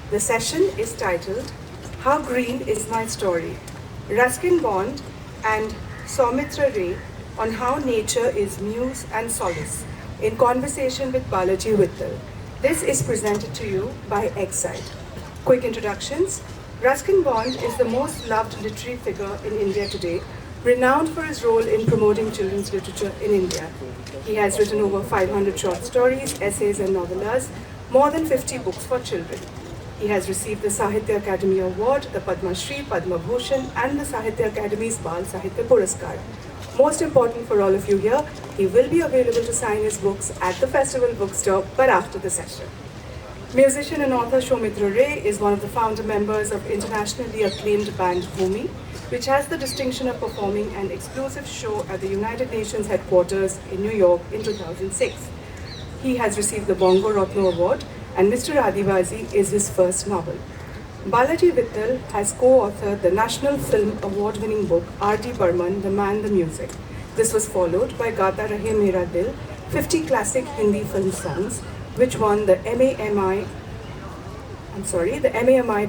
The session is titled, How Green is My Story? Ruskin Bond and Soumitra Ray on how nature is muse and solace, in conversation with Balaji Vittal. This is presented to you by Exide. Quick introductions. Ruskin Bond is the most loved literary figure in India today, renowned for his role in promoting children's literature in India. He has written over 500 short stories, essays and novellas, more than 50 books for children. He has received the Sahitya Academy Award, the Padma Shri, Padma Bhushan and the Sahitya Academy's Bal Sahitya Puraskar. Most important for all of you here, he will be available to sign his books at the festival bookstore, but after the session. Musician and author Soumitra Ray is one of the founder members of internationally acclaimed band Bhumi, which has the distinction of performing an exclusive show at the United Nations headquarters in New York in 2006. He has received the Bongo Ratna Award, and Mr Adivasi is his first novel. Balaji Vittal has co-authored the National Film Award-winning book R.D. Burman, The Man, the Music. This was followed by Gata Rahe Mera Dil, 50 classic Hindi film songs, which won the MAMI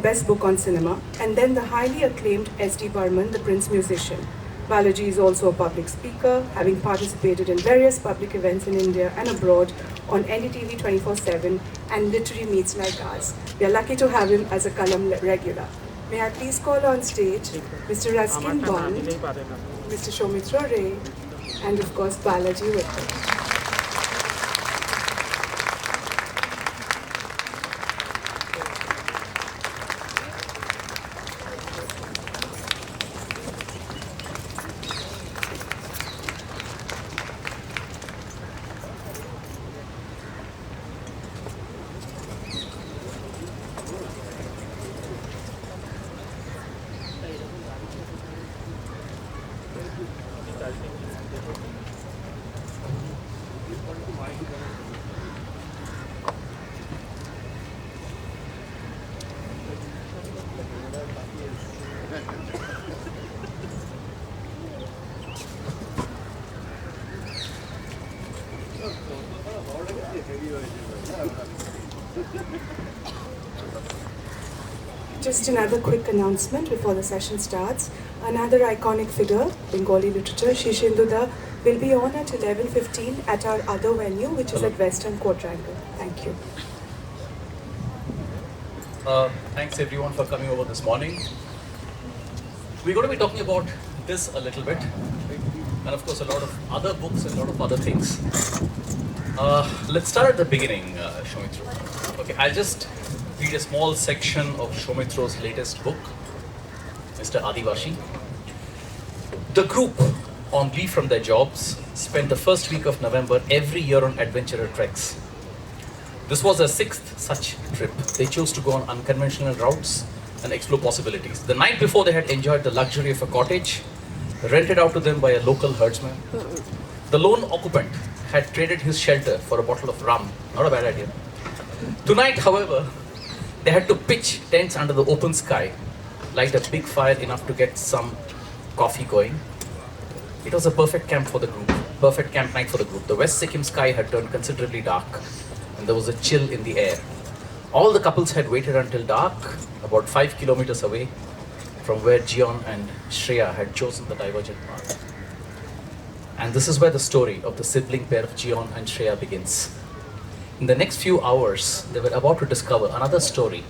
Best Book on Cinema, and then the highly acclaimed S.D. Burman, The Prince Musician. Balaji is also a public speaker, having participated in various public events in India and abroad on NDTV 24/7 and literary meets like ours. We are lucky to have him as a column regular. May I please call on stage Mr. Ruskin Bond, Mr. Soumitra Ray, and of course Balaji Vittal. Just another quick announcement before the session starts. Another iconic figure, Bengali literature, Shishinduda, will be on at 11:15 at our other venue, which is at Western Quadrangle. Thank you. Thanks everyone for coming over this morning. We're going to be talking about this a little bit, and of course a lot of other books and a lot of other things. Let's start at the beginning, Soumitra. Okay, I'll just read a small section of Soumitra's latest book, Mr. Adivasi. The group, on leave from their jobs, spent the first week of November every year on adventurer treks. This was their 6th such trip. They chose to go on unconventional routes and explore possibilities. The night before, they had enjoyed the luxury of a cottage, rented out to them by a local herdsman. The lone occupant had traded his shelter for a bottle of rum. Not a bad idea. Tonight, however, they had to pitch tents under the open sky, light a big fire enough to get some coffee going. It was a perfect camp for the group, perfect camp night for the group. The West Sikkim sky had turned considerably dark, and there was a chill in the air. All the couples had waited until dark, about 5 kilometers away from where Jion and Shreya had chosen the divergent path. And this is where the story of the sibling pair of Jion and Shreya begins. In the next few hours, they were about to discover another story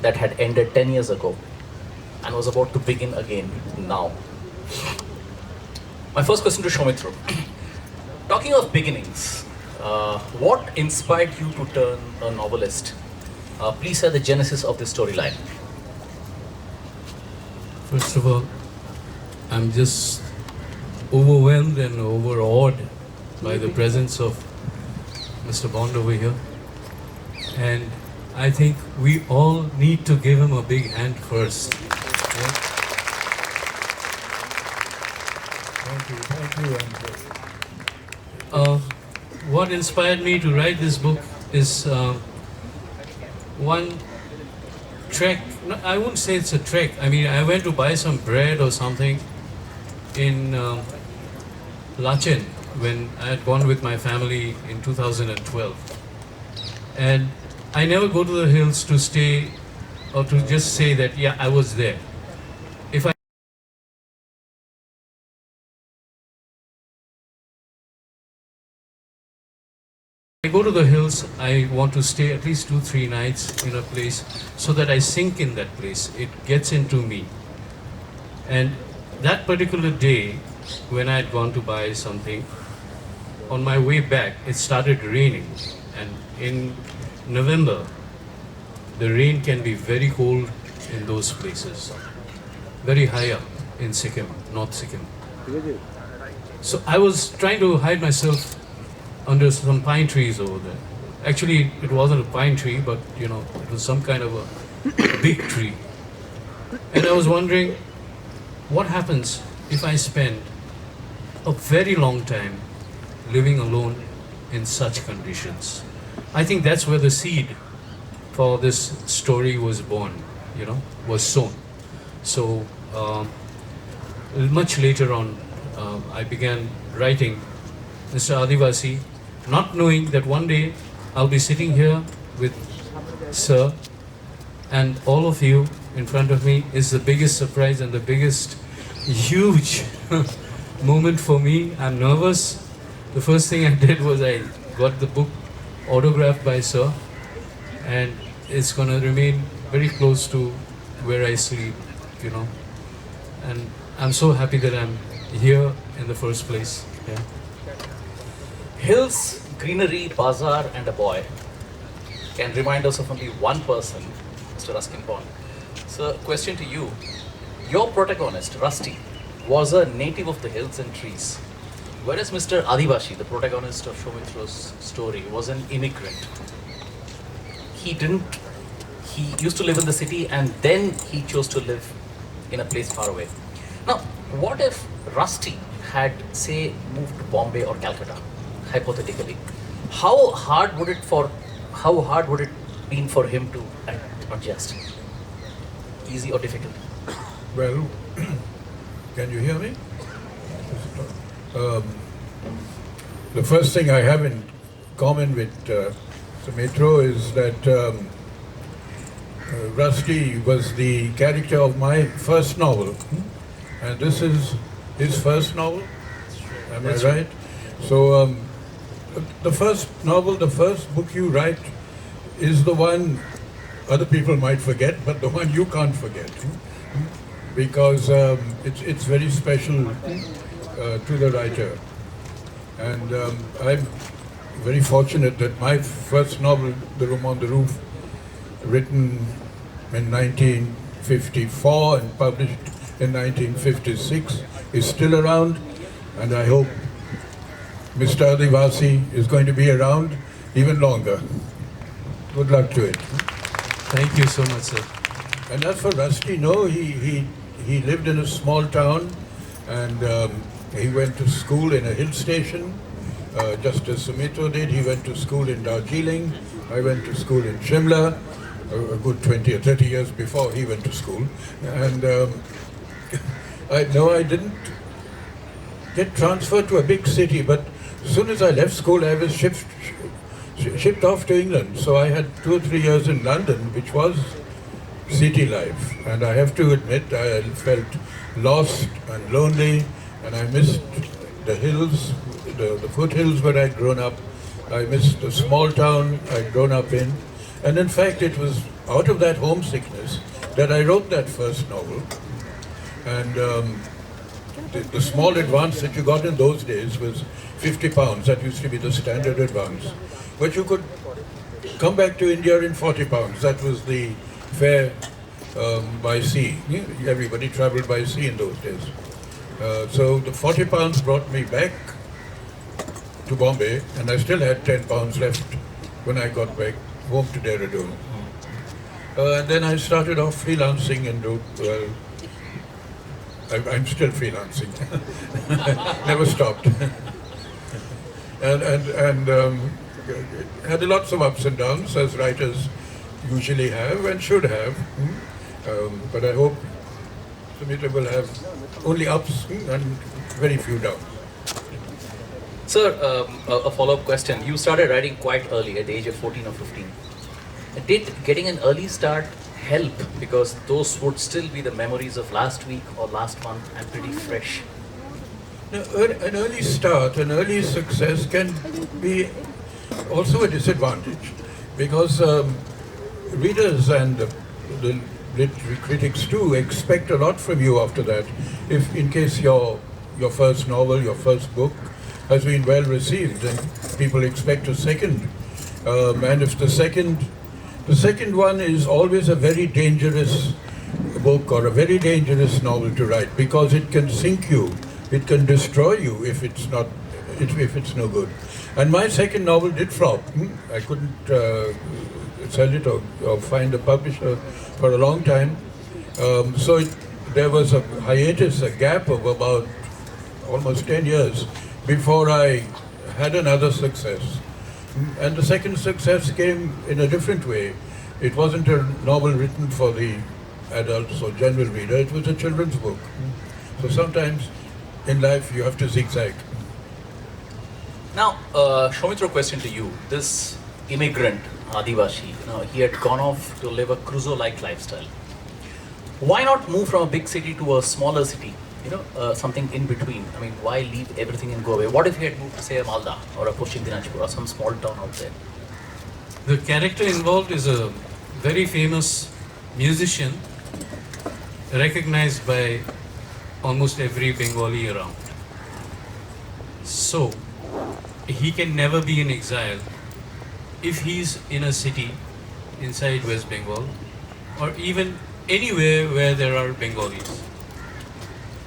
that had ended 10 years ago and was about to begin again now. My first question to Soumitra. Talking of beginnings, what inspired you to turn a novelist? Please share the genesis of this storyline. First of all, I'm just overwhelmed and overawed by the presence of Mr. Bond over here, and I think we all need to give him a big hand first. Yeah? Thank you. What inspired me to write this book is one trek. No, I wouldn't say it's a trek. I mean, I went to buy some bread or something in Lachen when I had gone with my family in 2012. And I never go to the hills to stay or to just say that, yeah, I was there. If I go to the hills, I want to stay at least 2-3 nights in a place so that I sink in that place. It gets into me. And that particular day, when I had gone to buy something, on my way back, it started raining. And in November, the rain can be very cold in those places, very high up in Sikkim, North Sikkim. So I was trying to hide myself under some pine trees over there. Actually, it wasn't a pine tree, but it was some kind of a big tree. And I was wondering, what happens if I spend a very long time living alone in such conditions? I think that's where the seed for this story was born, was sown. So much later on, I began writing Mr. Adivasi, not knowing that one day I'll be sitting here with Sir, and all of you in front of me is the biggest surprise and the biggest huge moment for me. I'm nervous. The first thing I did was I got the book autographed by Sir, and it's going to remain very close to where I sleep, and I'm so happy that I'm here in the first place. Yeah. Hills, greenery, bazaar, and a boy can remind us of only one person, Mr. Ruskin Bond. So, question to you. Your protagonist, Rusty, was a native of the hills and trees, whereas Mr. Adivashi, the protagonist of Shoumitra's story, was an immigrant. He used to live in the city and then he chose to live in a place far away. Now, what if Rusty had, say, moved to Bombay or Calcutta, hypothetically? How hard would it been for him to adjust? Easy or difficult? Well, can you hear me? The first thing I have in common with Sumitro is that Rusty was the character of my first novel, and this is his first novel. Am I right? So the first novel, the first book you write is the one other people might forget, but the one you can't forget, because it's very special to the writer. And I'm very fortunate that my first novel, The Room on the Roof, written in 1954 and published in 1956, is still around, and I hope Mr. Adivasi is going to be around even longer. Good luck to it. Thank you so much, sir. And as for Rusty, no, he lived in a small town, and he went to school in a hill station, just as Sumito did. He went to school in Darjeeling. I went to school in Shimla, a good 20 or 30 years before he went to school. And I didn't get transferred to a big city, but as soon as I left school, I was shipped off to England. So I had 2 or 3 years in London, which was city life. And I have to admit, I felt lost and lonely, and I missed the hills, the foothills where I'd grown up. I missed the small town I'd grown up in. And in fact, it was out of that homesickness that I wrote that first novel. And the small advance that you got in those days was £50. That used to be the standard advance. But you could come back to India in £40. That was the fare by sea. Everybody traveled by sea in those days. So the £40 brought me back to Bombay, and I still had £10 left when I got back home to Dehradun. And then I started off freelancing and wrote, well, I'm still freelancing. Never stopped. and had lots of ups and downs, as writers usually have and should have. But I hope Sumitra will have only ups and very few downs. Sir, a follow-up question. You started writing quite early, at the age of 14 or 15. did getting an early start help? Because those would still be the memories of last week or last month and pretty fresh. Now, an early start, an early success can be also a disadvantage because readers and the literary critics too expect a lot from you after that. If in case your first novel, your first book has been well received, then people expect a second. And if the second one is always a very dangerous book or a very dangerous novel to write because it can sink you, it can destroy you if it's no good. And my second novel did flop. I couldn't sell it or find a publisher for a long time. So there was a hiatus, a gap of about almost 10 years before I had another success. And the second success came in a different way. It wasn't a novel written for the adults or general reader, it was a children's book. So sometimes in life you have to zigzag. Now, Soumitra, question to you. This immigrant, Adivashi, he had gone off to live a Crusoe-like lifestyle. Why not move from a big city to a smaller city? Something in between. I mean, why leave everything and go away? What if he had moved to, say, a Malda or a Pushing Dinajpur or some small town out there? The character involved is a very famous musician, recognized by almost every Bengali around. So, he can never be in exile if he's in a city inside West Bengal or even anywhere where there are Bengalis.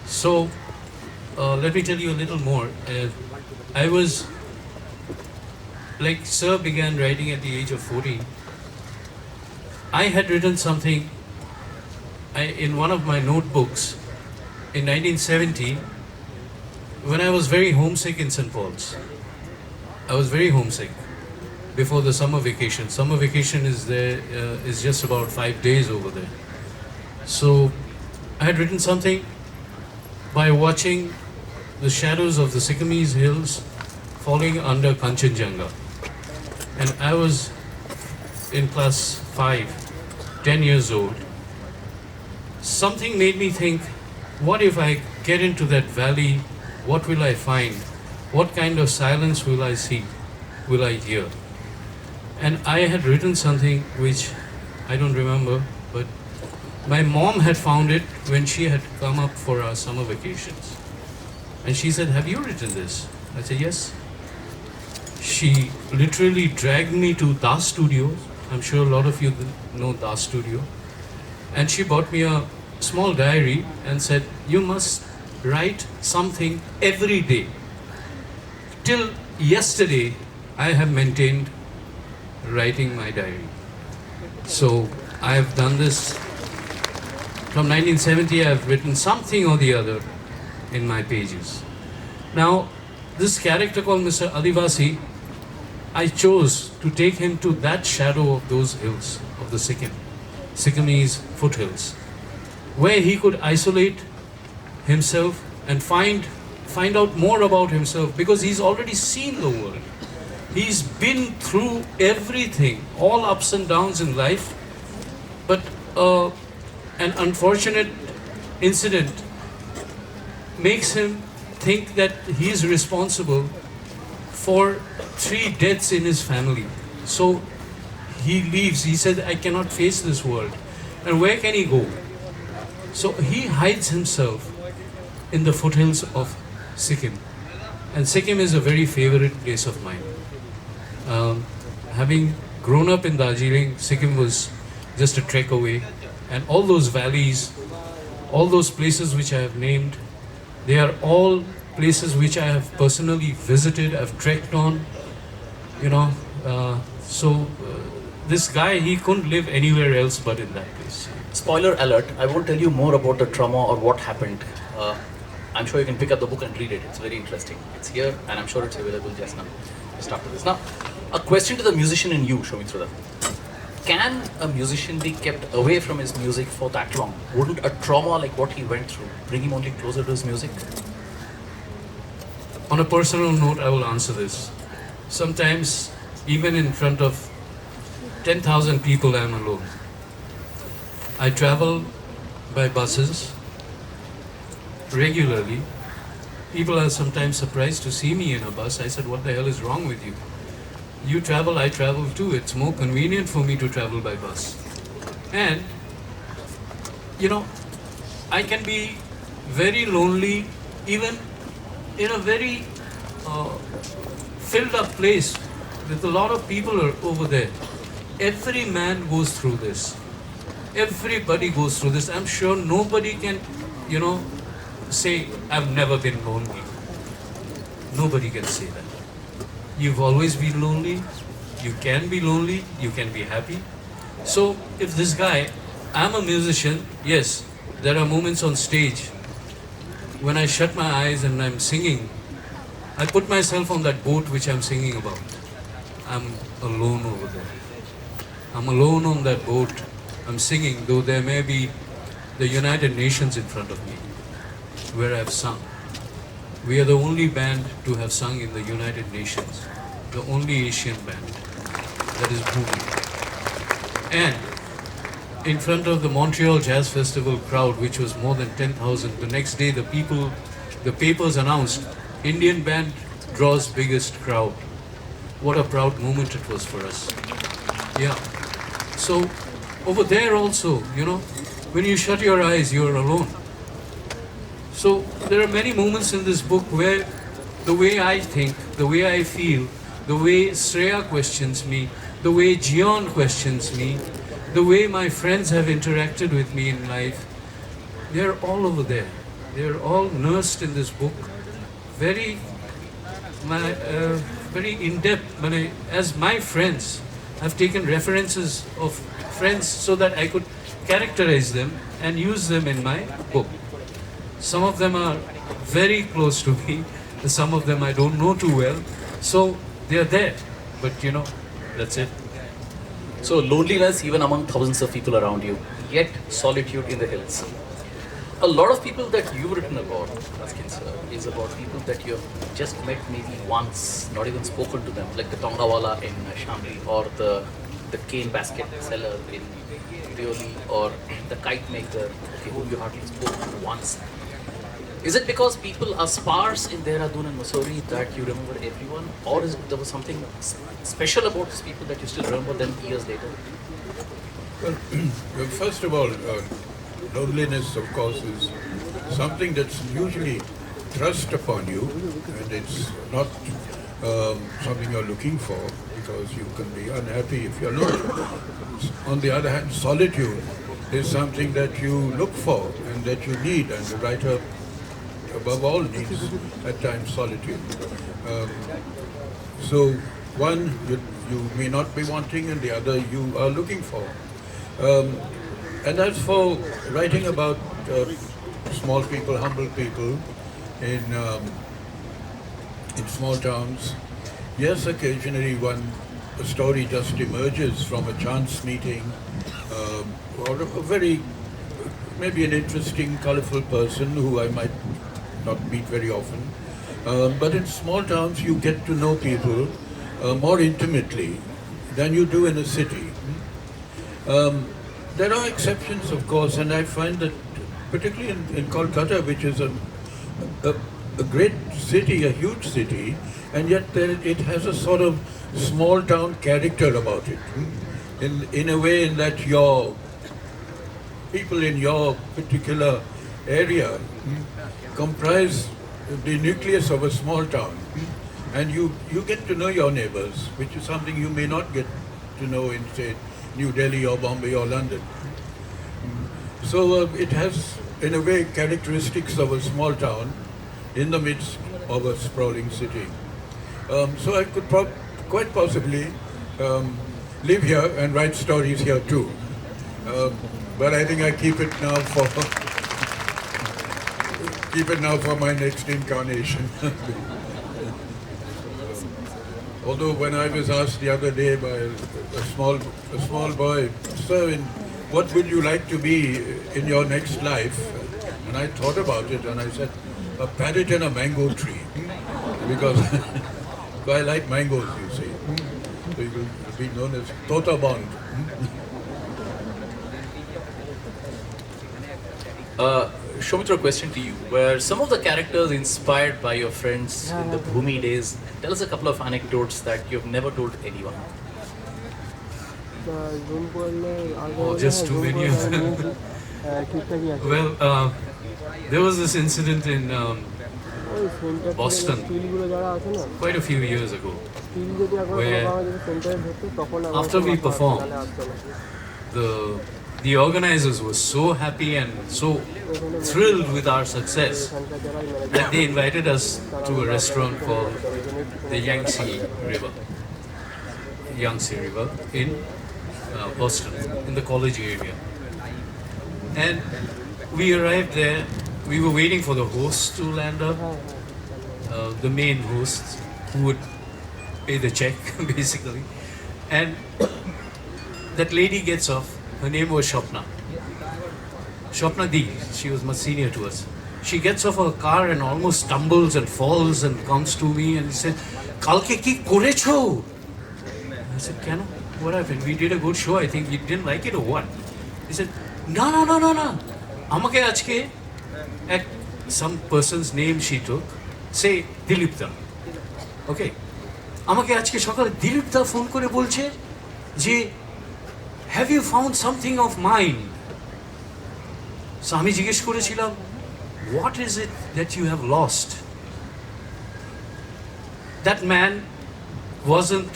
So, let me tell you a little more. I was, like Sir began writing at the age of 14. I had written something in one of my notebooks in 1970 when I was very homesick in St. Paul's. I was very homesick before the summer vacation. Summer vacation is just about 5 days over there. So I had written something by watching the shadows of the Sikkimese hills falling under Kanchenjunga. And I was in class 5, 10 years old. Something made me think, what if I get into that valley? What will I find? What kind of silence will I see? Will I hear? And I had written something which I don't remember, but my mom had found it when she had come up for our summer vacations. And she said, "Have you written this?" I said, "Yes." She literally dragged me to Das Studio. I'm sure a lot of you know Das Studio. And she bought me a small diary and said, "You must write something every day." Till yesterday, I have maintained writing my diary. So I have done this. From 1970, I have written something or the other in my pages. Now, this character called Mr. Adivasi, I chose to take him to that shadow of those hills, of the Sikkimese foothills, where he could isolate himself and find out more about himself, because he's already seen the world. He's been through everything, all ups and downs in life, but an unfortunate incident makes him think that he is responsible for 3 deaths in his family. So he leaves. He said, "I cannot face this world." And where can he go? So he hides himself in the foothills of Sikkim. And Sikkim is a very favorite place of mine. Having grown up in Darjeeling, Sikkim was just a trek away. And all those valleys, all those places which I have named, they are all places which I have personally visited, I've trekked on, this guy, he couldn't live anywhere else but in that place. Spoiler alert, I won't tell you more about the trauma or what happened. I'm sure you can pick up the book and read it. It's very interesting. It's here and I'm sure it's available just after this. Now, a question to the musician in you, Soumitra. Can a musician be kept away from his music for that long? Wouldn't a trauma like what he went through bring him only closer to his music? On a personal note, I will answer this. Sometimes, even in front of 10,000 people, I'm alone. I travel by buses regularly. People are sometimes surprised to see me in a bus. I said, what the hell is wrong with you? You travel, I travel too. It's more convenient for me to travel by bus. And, you know, I can be very lonely even in a very filled up place with a lot of people are over there. Every man goes through this. Everybody goes through this. I'm sure nobody can, say, I've never been lonely. Nobody can say that. You've always been lonely. You can be lonely. You can be happy. So if this guy, I'm a musician, yes, there are moments on stage when I shut my eyes and I'm singing, I put myself on that boat which I'm singing about. I'm alone over there. I'm alone on that boat. I'm singing, though there may be the United Nations in front of me, where I've sung. We are the only band to have sung in the United Nations, the only Asian band that is booming. And in front of the Montreal Jazz Festival crowd, which was more than 10,000, the next day the papers announced, Indian band draws biggest crowd. What a proud moment it was for us. Yeah. So over there also, when you shut your eyes, you're alone. So there are many moments in this book where the way I think, the way I feel, the way Shreya questions me, the way Jion questions me, the way my friends have interacted with me in life, they're all over there. They're all nursed in this book. Very in-depth. As my friends, I've taken references of friends so that I could characterize them and use them in my book. Some of them are very close to me, some of them I don't know too well, so they're there, but that's it. So loneliness even among thousands of people around you, yet solitude in the hills. A lot of people that you've written about, Raskin sir, is about people that you've just met maybe once, not even spoken to them, like the Tongawala in Shamli, or the cane basket seller in Rioli, or the kite maker, whom you hardly spoke to once. Is it because people are sparse in Dehradun and Mussoorie that you remember everyone, or is there was something special about these people that you still remember them years later? Well, first of all, loneliness, of course, is something that's usually thrust upon you, and it's not something you're looking for, because you can be unhappy if you're lonely. On the other hand, solitude is something that you look for and that you need, and the writer above all needs at times solitude. So one you may not be wanting, and the other you are looking for. And as for writing about small people, humble people in small towns, yes, occasionally a story just emerges from a chance meeting, or a very, maybe an interesting, colorful person who I might not meet very often. But in small towns, you get to know people more intimately than you do in a city. There are exceptions, of course, and I find that particularly in Kolkata, which is a great city, a huge city, and yet it has a sort of small town character about it. In a way, in that your people in your particular area comprise the nucleus of a small town, and you get to know your neighbors, which is something you may not get to know in, say, New Delhi or Bombay or London. So it has, in a way, characteristics of a small town in the midst of a sprawling city. So I could quite possibly live here and write stories here too. But I think I keep it now for my next incarnation. Although when I was asked the other day by a small boy, sir, what would you like to be in your next life? And I thought about it and I said, a parrot and a mango tree. Because I like mangoes, you see. So been known as Tota Bond. Shomitra, a question to you. Were some of the characters inspired by your friends in the Bhumi days? Tell us a couple of anecdotes that you've never told anyone. Oh, just too many of them. Well, there was this incident in Boston quite a few years ago where after we performed, the organizers were so happy and so thrilled with our success that they invited us to a restaurant called the Yangtze River in Boston, in the college area. And we arrived there, we were waiting for the host to land up, the main host who would pay the check basically. And that lady gets off, her name was Shopna Di, she was much senior to us. She gets off her car and almost stumbles and falls and comes to me and said, "Kalke ki korecho?" I said, "Keno? What happened? We did a good show, I think. You didn't like it or what?" He said, No. Amake ajke, some person's name she took, say Dilipta. Okay. Amake ajke সকালে দিলীপদা phone করে বলছে যে have you found something of mine? So আমি জিজ্ঞেস করেছিলাম, what is it that you have lost? That man wasn't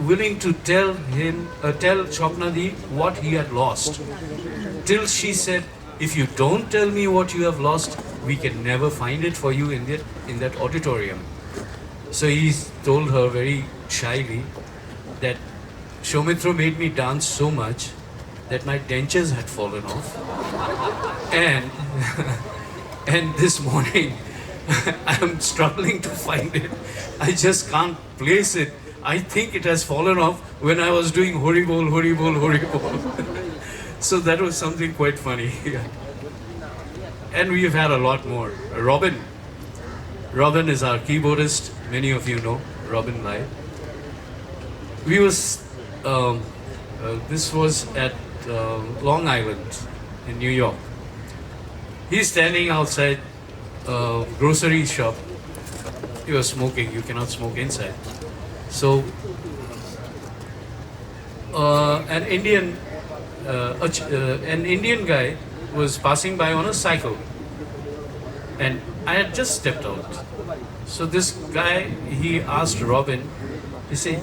willing to tell Chopnadi what he had lost. Till she said, if you don't tell me what you have lost, we can never find it for you in that auditorium. So he told her very shyly that Shomitra made me dance so much that my dentures had fallen off. And this morning, I'm struggling to find it. I just can't place it. I think it has fallen off when I was doing Hori Bol. So that was something quite funny. And we've had a lot more. Robin is our keyboardist. Many of you know Robin Lai. This was at Long Island in New York. He's standing outside a grocery shop. He was smoking. You cannot smoke inside. So an Indian guy was passing by on a cycle, and I had just stepped out. So this guy, he asked Robin, he said,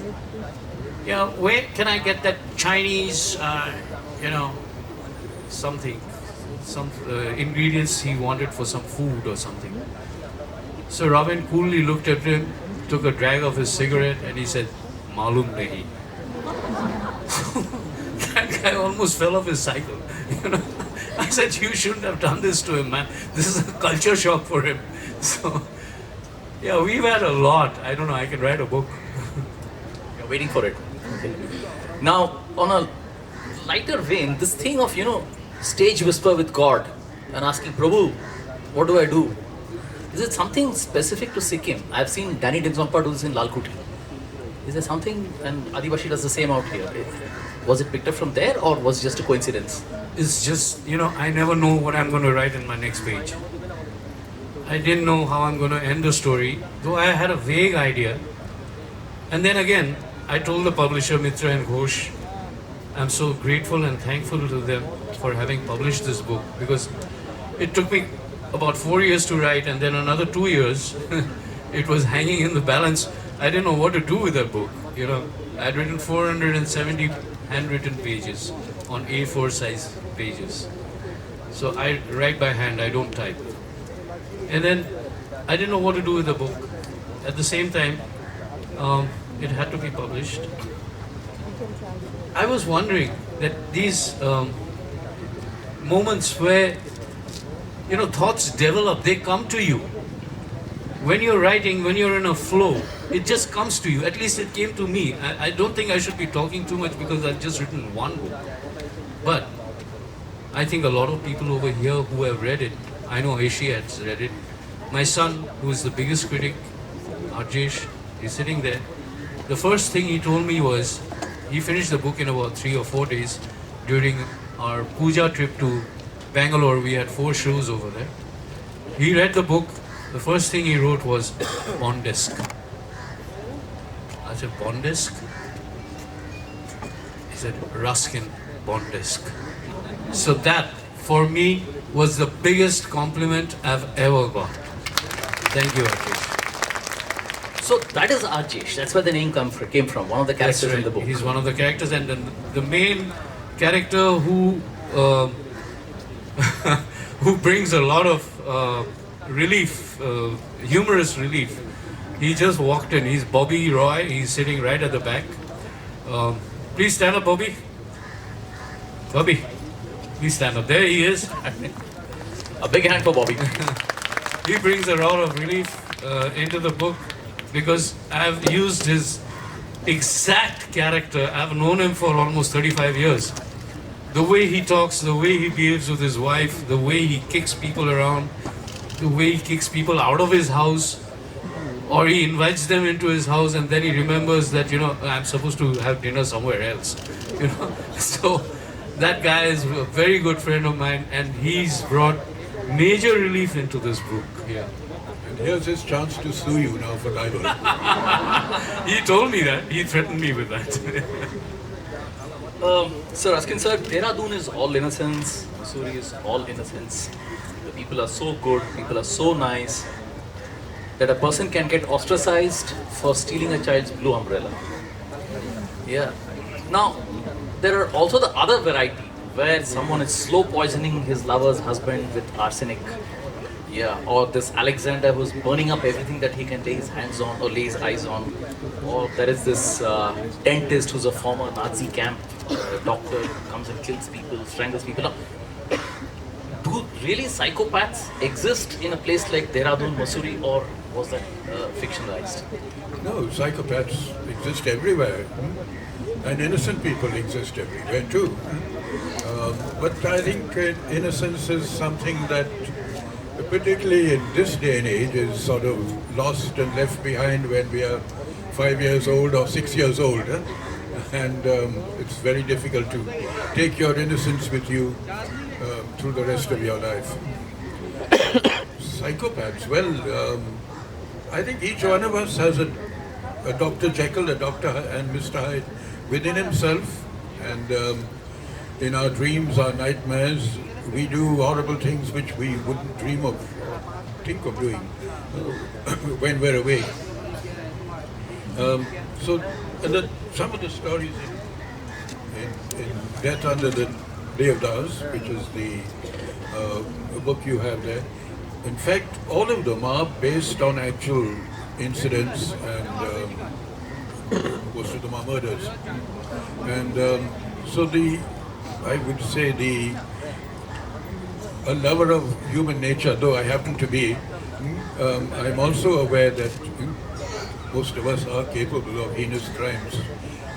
"Yeah, where can I get that Chinese, something, some ingredients he wanted for some food or something?" So Robin coolly looked at him, took a drag of his cigarette, and he said, "Malum nahi." That guy almost fell off his cycle. I said, "You shouldn't have done this to him, man. This is a culture shock for him." So, yeah, we've had a lot. I don't know, I can write a book. You're waiting for it. Okay. Now, on a lighter vein, this thing of, stage whisper with God and asking, "Prabhu, what do I do?" Is it something specific to Sikkim? I've seen Danny Dingzonpa do this in Lalkuti. Is there something, and Adivashi does the same out here? Was it picked up from there, or was it just a coincidence? It's just, I never know what I'm going to write in my next page. I didn't know how I'm going to end the story, though I had a vague idea. And then again, I told the publisher, Mitra and Ghosh, I'm so grateful and thankful to them for having published this book, because it took me about 4 years to write, and then another 2 years it was hanging in the balance. I didn't know what to do with that book. I'd written 470 handwritten pages on A4 size pages. So I write by hand, I don't type. And then I didn't know what to do with the book. At the same time, it had to be published. I was wondering that these moments where thoughts develop, they come to you. When you're writing, when you're in a flow, it just comes to you. At least it came to me. I don't think I should be talking too much because I've just written one book. But I think a lot of people over here who have read it, I know Aishi has read it. My son, who is the biggest critic, Arjesh, is sitting there. The first thing he told me was, he finished the book in about 3 or 4 days. During our puja trip to Bangalore, we had 4 shows over there. He read the book. The first thing he wrote was Bondesk. I said, Bondesk? He said, Ruskin Bondesk. So that, for me, was the biggest compliment I've ever got. Thank you, Rajesh. So that is Rajesh. That's where the name came from. One of the characters That's right. in the book. He's one of the characters, and the main character who who brings a lot of relief, humorous relief. He just walked in. He's Bobby Roy. He's sitting right at the back. Please stand up, Bobby. Bobby, please stand up. There he is. A big hand for Bobby. He brings a lot of relief into the book because I've used his exact character. I've known him for almost 35 years. The way he talks, the way he behaves with his wife, the way he kicks people around, the way he kicks people out of his house, or he invites them into his house and then he remembers that, I'm supposed to have dinner somewhere else. So that guy is a very good friend of mine, and he's brought major relief into this book. Yeah. And here's his chance to sue you now for libel. He told me that. He threatened me with that. So Ruskin sir, Dehradun is all innocence, Mussoorie is all innocence. The people are so good, people are so nice, that a person can get ostracized for stealing a child's blue umbrella. Yeah. Now, there are also the other variety, where someone is slow poisoning his lover's husband with arsenic. Yeah, or this Alexander who's burning up everything that he can lay his hands on or lay his eyes on. Or there is this dentist who's a former Nazi camp doctor who comes and kills people, strangles people. Now, do really psychopaths exist in a place like Dehradun, Mussoorie, or was that fictionalized? No, psychopaths exist everywhere. And innocent people exist everywhere too. But I think innocence is something that, particularly in this day and age, is sort of lost and left behind when we are 5 years old or 6 years old. And it's very difficult to take your innocence with you through the rest of your life. Psychopaths, well, I think each one of us has a Dr. Jekyll, a Dr. and Mr. Hyde within himself, and in our dreams, our nightmares, we do horrible things which we wouldn't dream of, or think of doing when we're awake. Some of the stories in Death Under the Day of Doves, which is the book you have there, in fact, all of them are based on actual incidents, and most of them are murders. And I would say a lover of human nature, though I happen to be, I'm also aware that most of us are capable of heinous crimes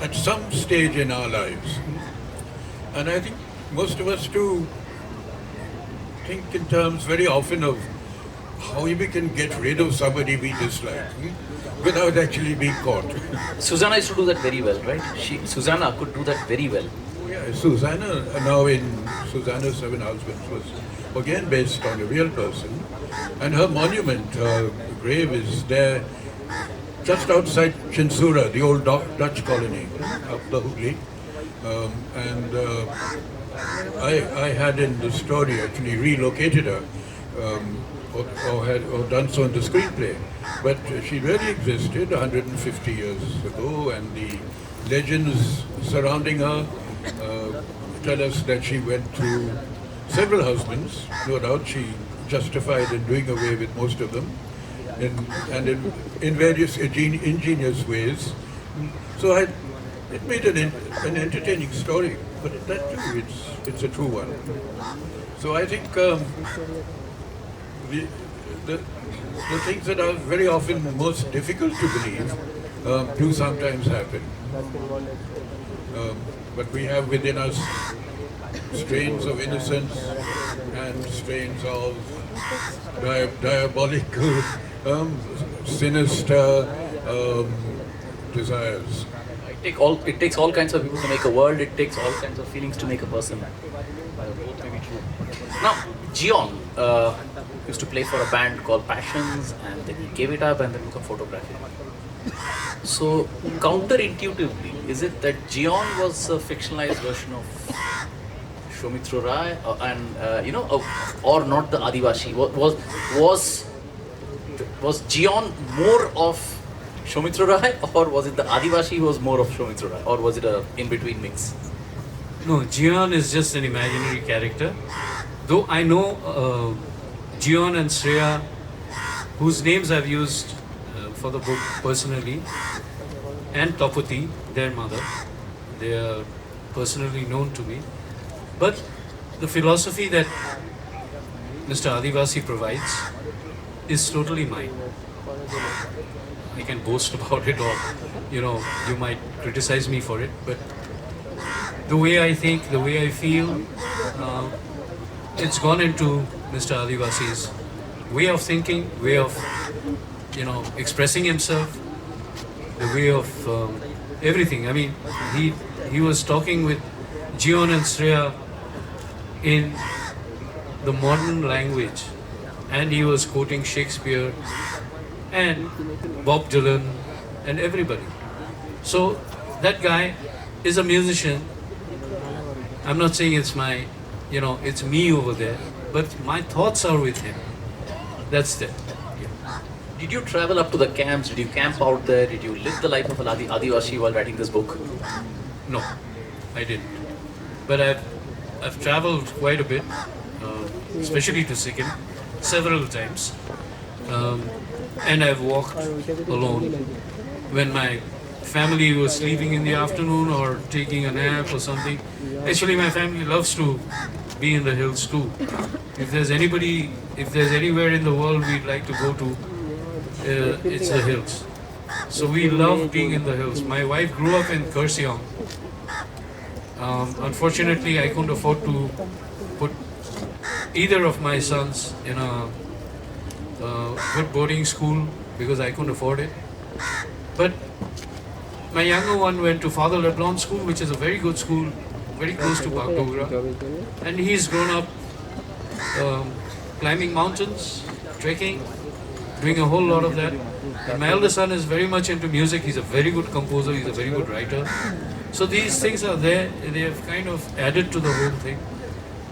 at some stage in our lives. And I think most of us too think in terms very often of how we can get rid of somebody we dislike without actually being caught. Susanna used to do that very well, right? Susanna could do that very well. Yeah, Susanna, now in Susanna's Seven Husbands, was again based on a real person, and her monument, her grave is there just outside Chinsura, the old Dutch colony up the Hooghly. I had in the story actually relocated her, or done so in the screenplay. But she really existed 150 years ago, and the legends surrounding her tell us that she went through several husbands. No doubt she justified in doing away with most of them, and in various ingenious ways. So it made an entertaining story, but that too, it's a true one. So I think the things that are very often most difficult to believe do sometimes happen. But we have within us strains of innocence and strains of diabolical, sinister desires. it takes all kinds of people to make a world. It takes all kinds of feelings to make a person. Both may be true. Now, Gion used to play for a band called Passions, and then he gave it up and then took up photography. So, counterintuitively, is it that Gion was a fictionalized version of Soumitra Rai, or not the Adivashi? Was Gion more of Soumitra Rai, or was it the Adivashi who was more of Soumitra Rai, or was it a in-between mix? No, Gion is just an imaginary character. Though I know Gion and Shreya, whose names I've used for the book personally, and Tapati, their mother. They are personally known to me. But the philosophy that Mr. Adivasi provides is totally mine. I can boast about it, or you might criticize me for it, but the way I think, the way I feel, it's gone into Mr. Adivasi's way of thinking, way of expressing himself, the way of everything. I mean, he was talking with Gion and Shreya in the modern language, and he was quoting Shakespeare and Bob Dylan and everybody. So that guy is a musician. I'm not saying it's my, it's me over there, but my thoughts are with him. That's it. Did you travel up to the camps? Did you camp out there? Did you live the life of an Adivashi while writing this book? No, I didn't. But I've traveled quite a bit, especially to Sikkim, several times. And I've walked alone. When my family was sleeping in the afternoon or taking a nap or something. Actually, my family loves to be in the hills too. If there's anywhere in the world we'd like to go to, it's the hills. So we love being in the hills. My wife grew up in Kurseong. Unfortunately, I couldn't afford to put either of my sons in a good boarding school because I couldn't afford it. But my younger one went to Father LeBlanc School, which is a very good school, very close to Bagdogra. And he's grown up climbing mountains, trekking, doing a whole lot of that. And my elder son is very much into music. He's a very good composer, he's a very good writer. So these things are there, they have kind of added to the whole thing.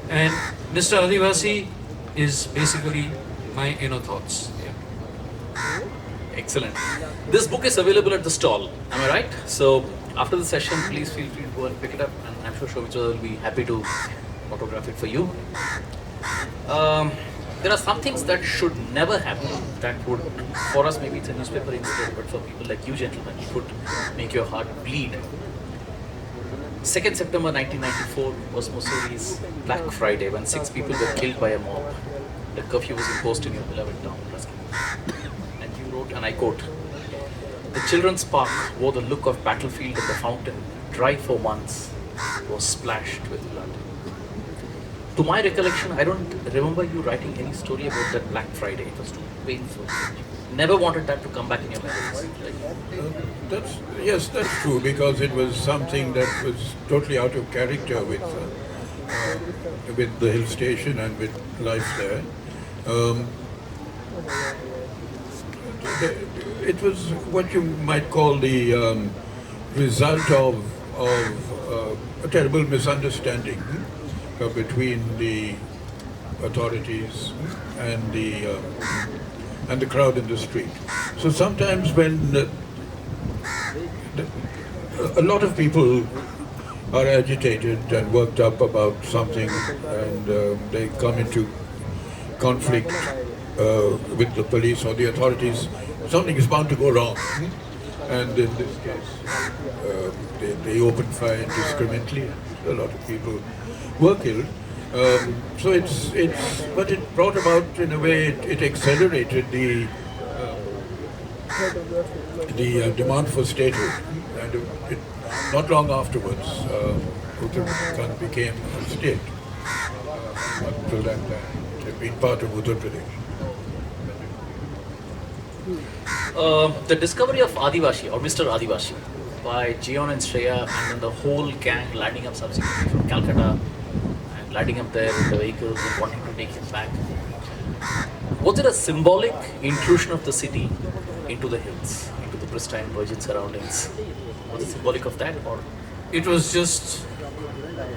And Mr. Adivasi is basically my inner thoughts. Yeah. Excellent. This book is available at the stall, am I right? So after the session, please feel free to go and pick it up, and I'm sure Shobhitra will be happy to autograph it for you. There are some things that should never happen that would, for us maybe it's a newspaper incident, but for people like you gentlemen, it would make your heart bleed. 2nd September 1994 was Mussoories Black Friday when 6 people were killed by a mob. The curfew was imposed in your beloved town, and you wrote, and I quote, "The children's park wore the look of battlefield and the fountain, dry for months, was splashed with blood." To my recollection, I don't remember you writing any story about that Black Friday. It was too painful. Never wanted that to come back in your memories. Yes, that's true, because it was something that was totally out of character with the hill station and with life there. It was what you might call the result of a terrible misunderstanding between the authorities and the crowd in the street. So sometimes when a lot of people are agitated and worked up about something, and they come into conflict with the police or the authorities, something is bound to go wrong. And in this case, they opened fire indiscriminately. A lot of people were killed. But it brought about, in a way, it accelerated the demand for statehood. And not long afterwards, Uttarakhand became a state. Until that time, it had been part of Uttar Pradesh. The discovery of Adivashi, or Mr. Adivashi, by Jion and Shreya, and then the whole gang lighting up subsequently from Calcutta and lighting up there with the vehicles and wanting to take him back. Was it a symbolic intrusion of the city into the hills, into the pristine virgin surroundings? Was it symbolic of that, or? It was just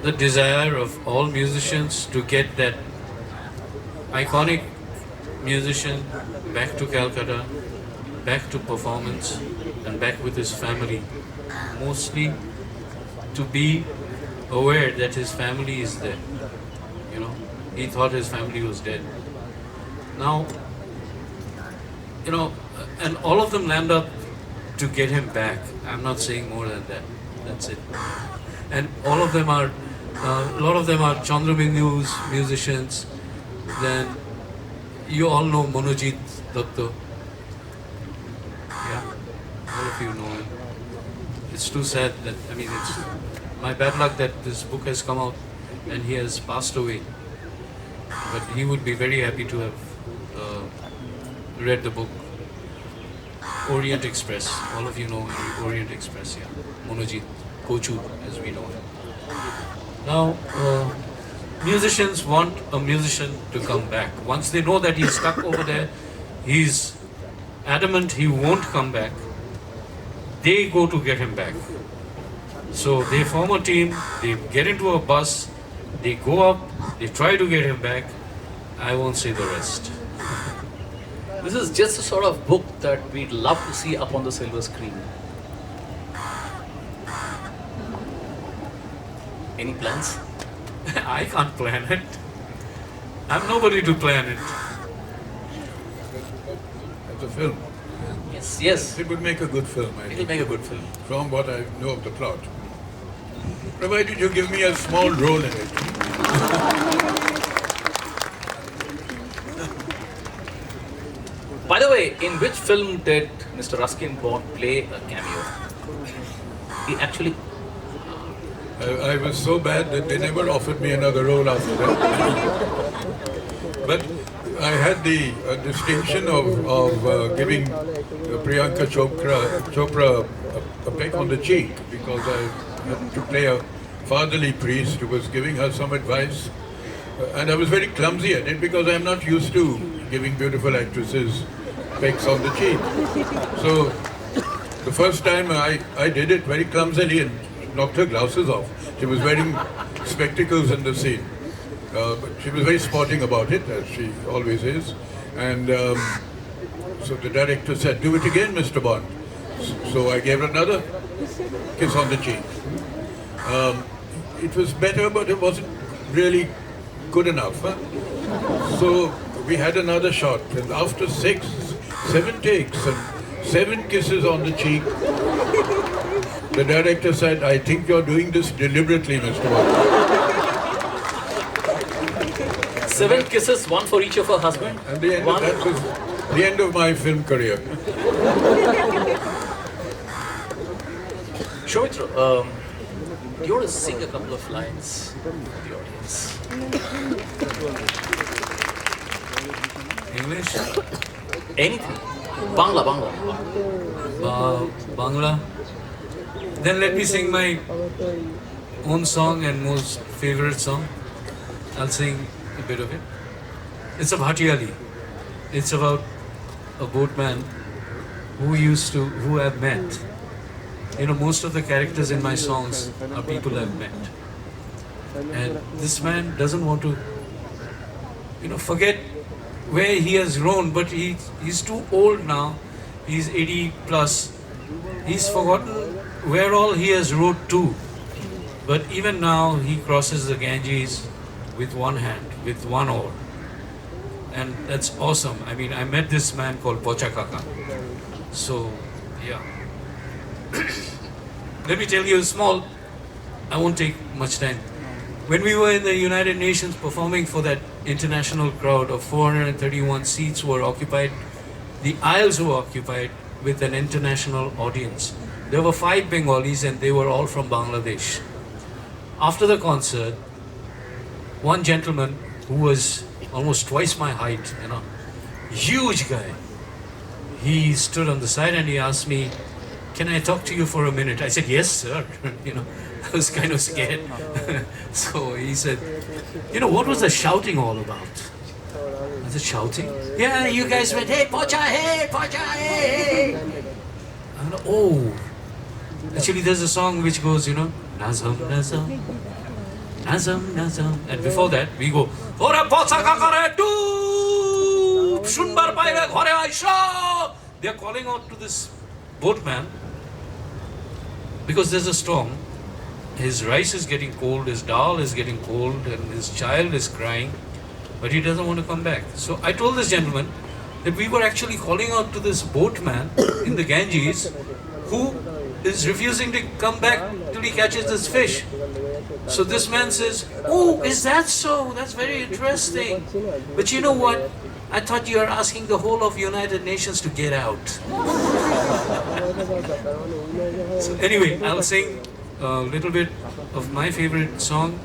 the desire of all musicians to get that iconic musician back to Calcutta, back to performance, and back with his family. Mostly to be aware that his family is there. You know, he thought his family was dead. Now, you know, and all of them land up to get him back. I'm not saying more than that. That's it. And all of them are, a lot of them are Chandrabindu's musicians. Then you all know Manojit Datta. Yeah, all of you know him. It's too sad that, I mean, it's my bad luck that this book has come out and he has passed away. But he would be very happy to have read the book. Orient Express, all of you know Orient Express, yeah. Monojit Kochu, as we know him. Now, musicians want a musician to come back. Once they know that he's stuck over there, he's adamant he won't come back, they go to get him back. So they form a team, they get into a bus, they go up, they try to get him back. I won't say the rest. This is just a sort of book that we'd love to see up on the silver screen. Any plans? I can't plan it. I'm nobody to plan it. As a film. Yes, yes. It would make a good film, I It'll think, make a good film. from what I know of the plot. Provided you give me a small role in it. By the way, in which film did Mr. Ruskin Bond play a cameo? He actually... I was so bad that they never offered me another role after that. But I had the distinction of giving Priyanka Chopra a peck on the cheek because I had to play a fatherly priest who was giving her some advice. And I was very clumsy at it because I'm not used to giving beautiful actresses pecks on the cheek. So the first time I did it very clumsily and knocked her glasses off. She was wearing spectacles in the scene. But she was very sporting about it, as she always is. And so the director said, "Do it again, Mr. Bond." So I gave her another kiss on the cheek. It was better, but it wasn't really good enough. Huh? So we had another shot, and after 7 takes and 7 kisses on the cheek, the director said, "I think you're doing this deliberately, Mr. Bond." 7 kisses, one for each of her husband. And that was the end of my film career. Shomitra, you want to sing a couple of lines to the audience? English? Anything. Bangla. Bangla? Then let me sing my own song and most favorite song. I'll sing a bit of it. It's a Bhatiyali. It's about a boatman who I've met. You know, most of the characters in my songs are people I've met. And this man doesn't want to, forget where he has grown, but he's too old now. He's 80 plus. He's forgotten where all he has rowed to. But even now, he crosses the Ganges with one hand, with one oar. And that's awesome. I mean, I met this man called Pocha Kaka. So, yeah. Let me tell you a small, I won't take much time. When we were in the United Nations performing for that international crowd of 431 seats were occupied, the aisles were occupied with an international audience. There were 5 Bengalis and they were all from Bangladesh. After the concert, one gentleman who was almost twice my height, huge guy, he stood on the side and he asked me, can I talk to you for a minute? I said, yes, sir. I was kind of scared. So he said, what was the shouting all about? Was it shouting? Yeah, you guys went, hey, Pocha, hey, Pocha, hey. I'm like, oh. Actually, there's a song which goes, Nazam, Nazam, Nazam, Nazam. And before that, we go, Ore Pocha kakare du, shunbar paire ghore aisha. They are calling out to this boatman because there's a storm. His rice is getting cold, his dal is getting cold, and his child is crying, but he doesn't want to come back. So I told this gentleman that we were actually calling out to this boatman in the Ganges who is refusing to come back till he catches this fish. So this man says, oh, is that so? That's very interesting. But you know what? I thought you were asking the whole of United Nations to get out. So anyway, I'll sing a little bit of my favorite song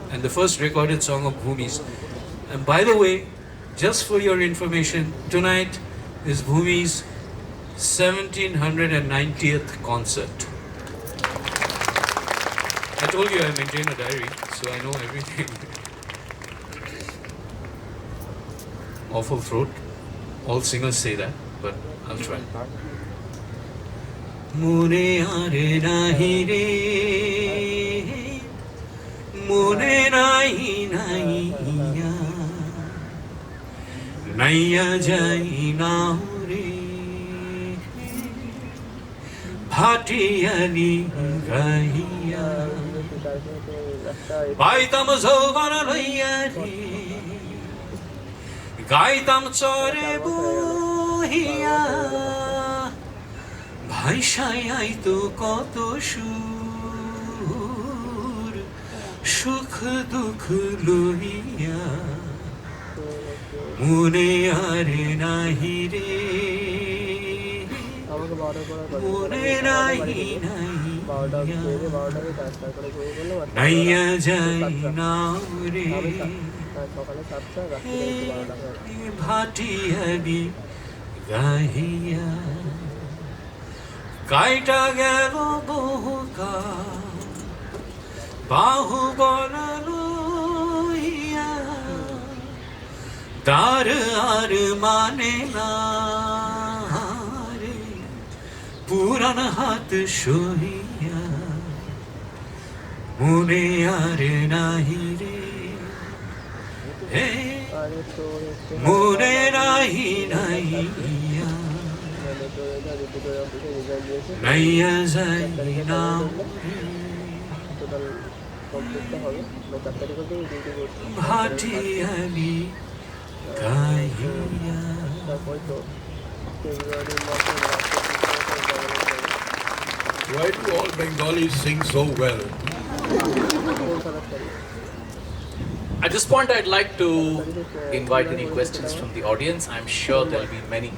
and the first recorded song of Bhumi's. And by the way, just for your information, tonight is Bhumi's 1790th concert. I told you I maintain a diary, so I know everything. Awful throat. All singers say that, but I'll try. Mune aare nahi re, mune nahi nahi ya, naiya jai na re, bhatiyani gaiya, baitam zovana laiya re, gaitam chore buhiya. ভাইসাই তো কত সুর সুখ দুঃখ লইয়া মনে আর নাহি রে মনে নাহি নাইয়া যাই না রে ভাটিয়ানি গাহিয়া কাইটা গেল বহুকাল বাহু বলালো ইয়া তার আর মানে না রে পুরান হাত সহিয়া মনে আর নাহি রে হে মনে নাহি নাইয়া নাইয়া যাই না ভাটিয়ালি গাইয়া। Why do all Bengalis sing so well? At this point, I'd like to invite any questions from the audience. I'm sure there'll be many.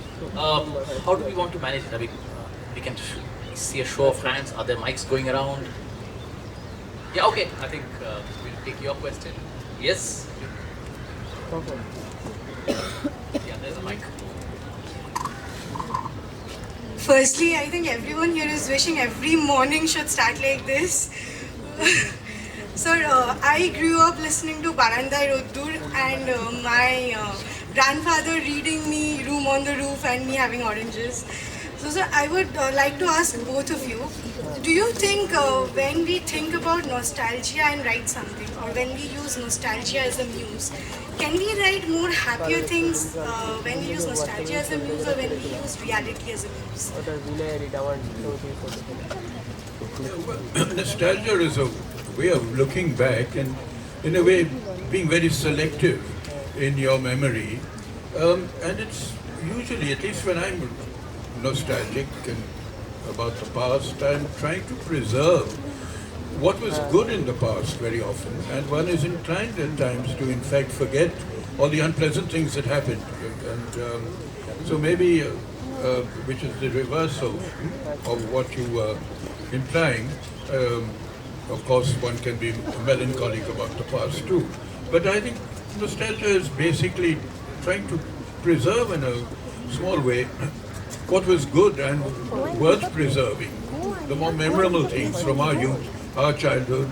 How do we want to manage it? We can see a show of hands. Are there mics going around? Yeah, okay. I think we'll take your question. Yes? Yeah, there's a mic. Firstly, I think everyone here is wishing every morning should start like this. Sir, I grew up listening to Barandai Roddur and my grandfather reading me Room on the Roof and me having oranges. So sir, I would like to ask both of you, do you think when we think about nostalgia and write something, or when we use nostalgia as a muse, can we write more happier things when we use nostalgia as a muse, or when we use reality as a muse? Nostalgia is a way of looking back and, in a way, being very selective in your memory. And it's usually, at least when I'm nostalgic and about the past, I'm trying to preserve what was good in the past very often. And one is inclined at times to, in fact, forget all the unpleasant things that happened. And so maybe, which is the reverse of what you were implying. Of course, one can be melancholic about the past too. But I think nostalgia is basically trying to preserve in a small way what was good and worth preserving, the more memorable things from our youth, our childhood,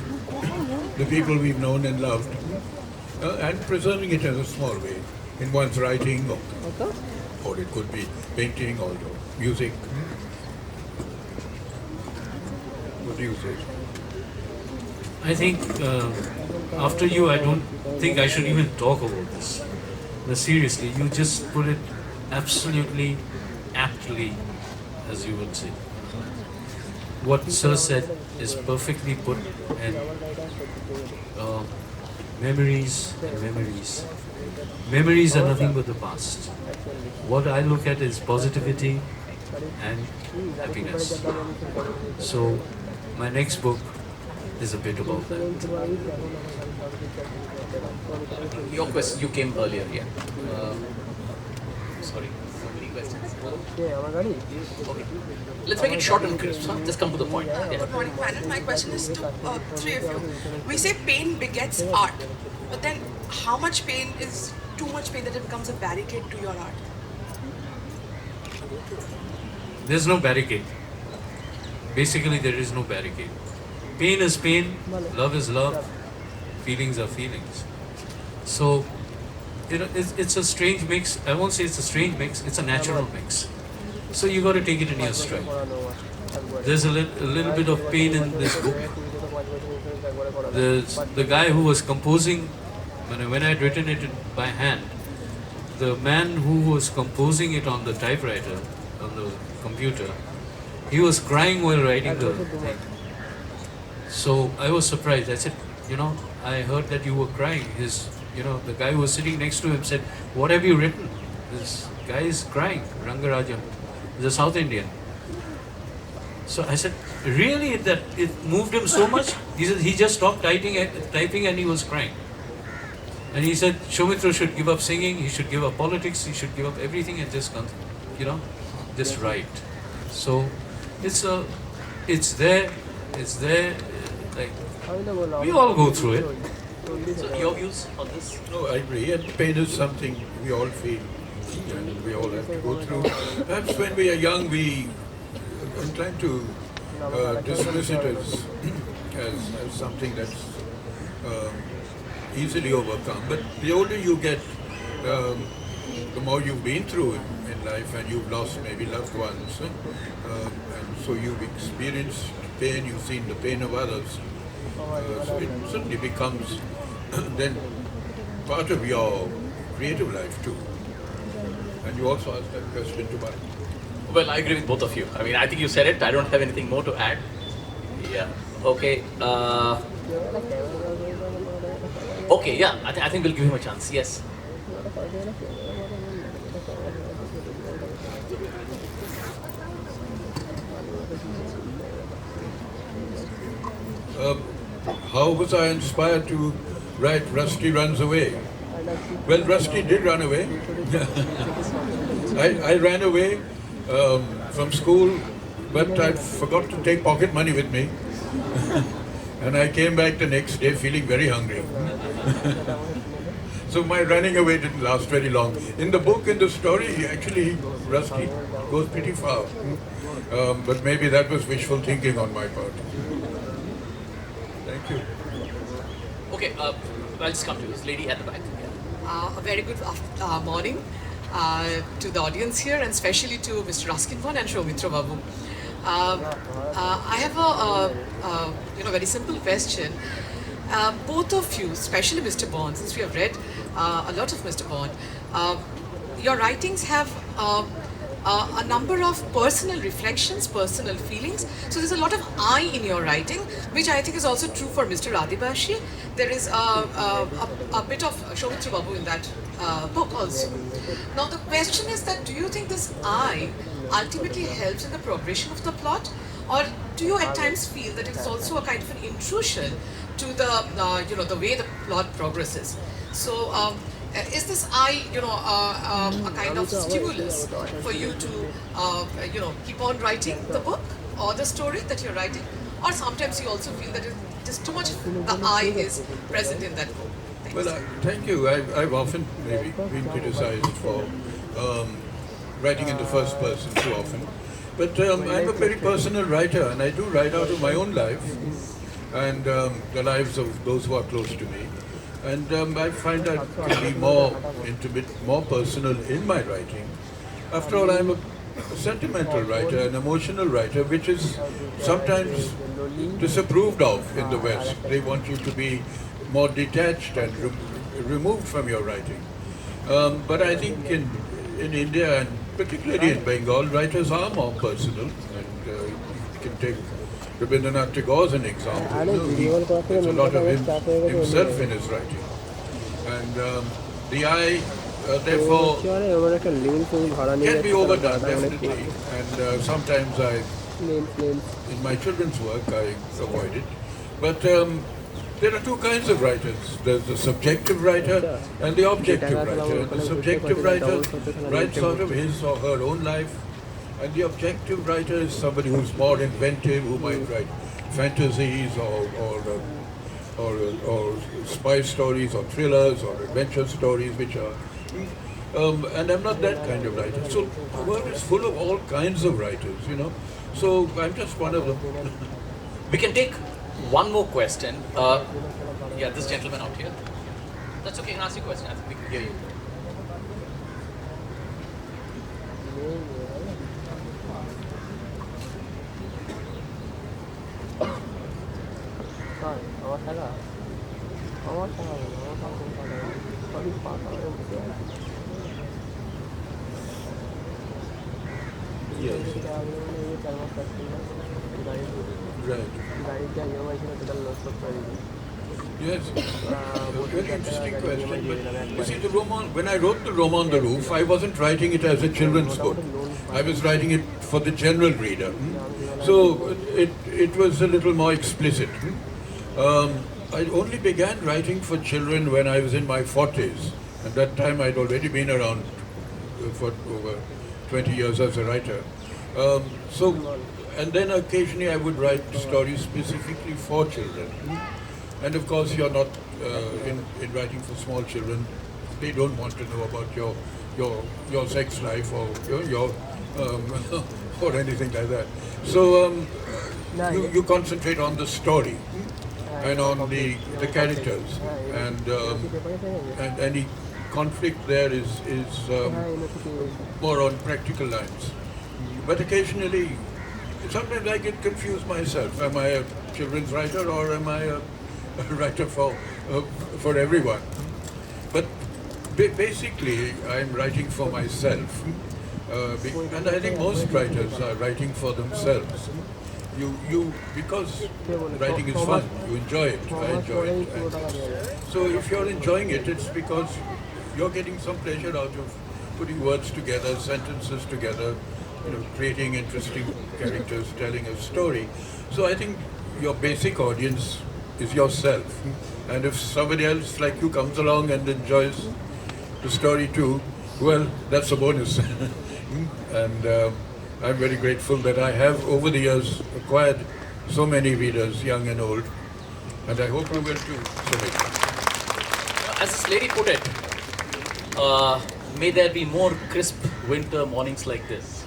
the people we've known and loved, and preserving it in a small way, in one's writing, or it could be painting or music. What do you say? I think after you, I don't think I should even talk about this. But seriously, you just put it absolutely aptly, as you would say. What Sir said is perfectly put, and memories and memories. Memories are nothing but the past. What I look at is positivity and happiness. So my next book is a bit about that. Your question, you came earlier, yeah. Sorry, so many questions. Okay. Let's make it short and crisp, huh? Just come to the point. Yeah. Good morning, panel. My question is to three of you. We say pain begets art, but then how much pain is too much pain that it becomes a barricade to your art? There's no barricade. Basically, there is no barricade. Pain is pain, love is love, feelings are feelings. So, it's a strange mix. I won't say it's a strange mix, it's a natural mix. So you got to take it in your stride. There's a little bit of pain in this book. The guy who was composing, when I had written it by hand, the man who was composing it on the typewriter, on the computer, he was crying while writing the thing. So I was surprised. I said, I heard that you were crying. The guy who was sitting next to him said, what have you written? This guy is crying, Rangarajam. He's a South Indian. So I said, really? That it moved him so much? He said, he just stopped typing and he was crying. And he said, Soumitra should give up singing, he should give up politics, he should give up everything and just, just write. So it's there, like, we all go through it. So your views on this? No, I agree. And pain is something we all feel and we all have to go through. Perhaps when we are young, we are inclined to dismiss it as something that's easily overcome. But the older you get, the more you've been through in life, and you've lost maybe loved ones. And so you've experienced pain, you've seen the pain of others. So it certainly becomes then part of your creative life too. And you also asked that question to Bharat. Well, I agree with both of you. I mean, I think you said it. I don't have anything more to add. Yeah. Okay. Okay, yeah. I think we'll give him a chance. Yes. How was I inspired to write Rusty Runs Away? Well, Rusty did run away. I ran away from school, but I forgot to take pocket money with me. And I came back the next day feeling very hungry. So my running away didn't last very long. In the book, in the story, actually, Rusty goes pretty far. But maybe that was wishful thinking on my part. Thank you. Okay, I'll just come to this lady at the back. A very good morning to the audience here, and especially to Mr. Raskinbon and Soumitra Babu. I have a very simple question. Both of you, especially Mr. Bond, since we have read a lot of Mr. Bond, your writings have a number of personal reflections, personal feelings. So there's a lot of I in your writing, which I think is also true for Mr. Adibashi. There is a bit of Soumitra Babu in that book also. Now the question is that, do you think this I ultimately helps in the progression of the plot, or do you at times feel that it's also a kind of an intrusion to the the way the plot progresses? So is this I a kind of stimulus for you to keep on writing the book or the story that you're writing, or sometimes you also feel that just too much the I is present in that book? Thanks. Well, thank you. I've often maybe been criticized for writing in the first person too often. But I'm a very personal writer, and I do write out of my own life and the lives of those who are close to me. And I find that to be more intimate, more personal in my writing. After all, I'm a sentimental writer, an emotional writer, which is sometimes disapproved of in the West. They want you to be more detached and removed from your writing. But I think in India, and particularly in Bengal, writers are more personal. And you can take Rabindranath Tagore as an example. There's a lot of himself in his writing. And the eye, therefore, can be overdone, definitely. And sometimes in my children's work, I avoid it. But there are two kinds of writers. There's the subjective writer and the objective writer. And the subjective writer writes out of his or her own life, and the objective writer is somebody who's more inventive, who might write fantasies or spy stories or thrillers or adventure stories, which are. And I'm not that kind of writer. So the world is full of all kinds of writers, you know. So I'm just one of them. We can take one more question. Yeah, this gentleman out here. That's okay, you can ask your question. I think we can hear you. Yes, very interesting question. But you see, the roman, when I wrote the Room on the Roof, I wasn't writing it as a children's book. I was writing it for the general reader. So it was a little more explicit. I only began writing for children when I was in my 40s. At that time, I'd already been around for over 20 years as a writer. And then occasionally I would write stories specifically for children. And of course, you're not in writing for small children. They don't want to know about your sex life or your or anything like that. So you concentrate on the story and on the characters, and any conflict there is more on practical lines. But occasionally, sometimes I get confused myself. Am I a children's writer or am I a writer for everyone? But basically, I'm writing for myself, and I think most writers are writing for themselves. Because writing is fun, you enjoy it. I enjoy it. And so if you're enjoying it, it's because you're getting some pleasure out of putting words together, sentences together, creating interesting characters, telling a story. So I think your basic audience is yourself. And if somebody else like you comes along and enjoys the story too, well, that's a bonus. And I'm very grateful that I have, over the years, acquired so many readers, young and old. And I hope you will too, Sumit. As this lady put it, may there be more crisp winter mornings like this.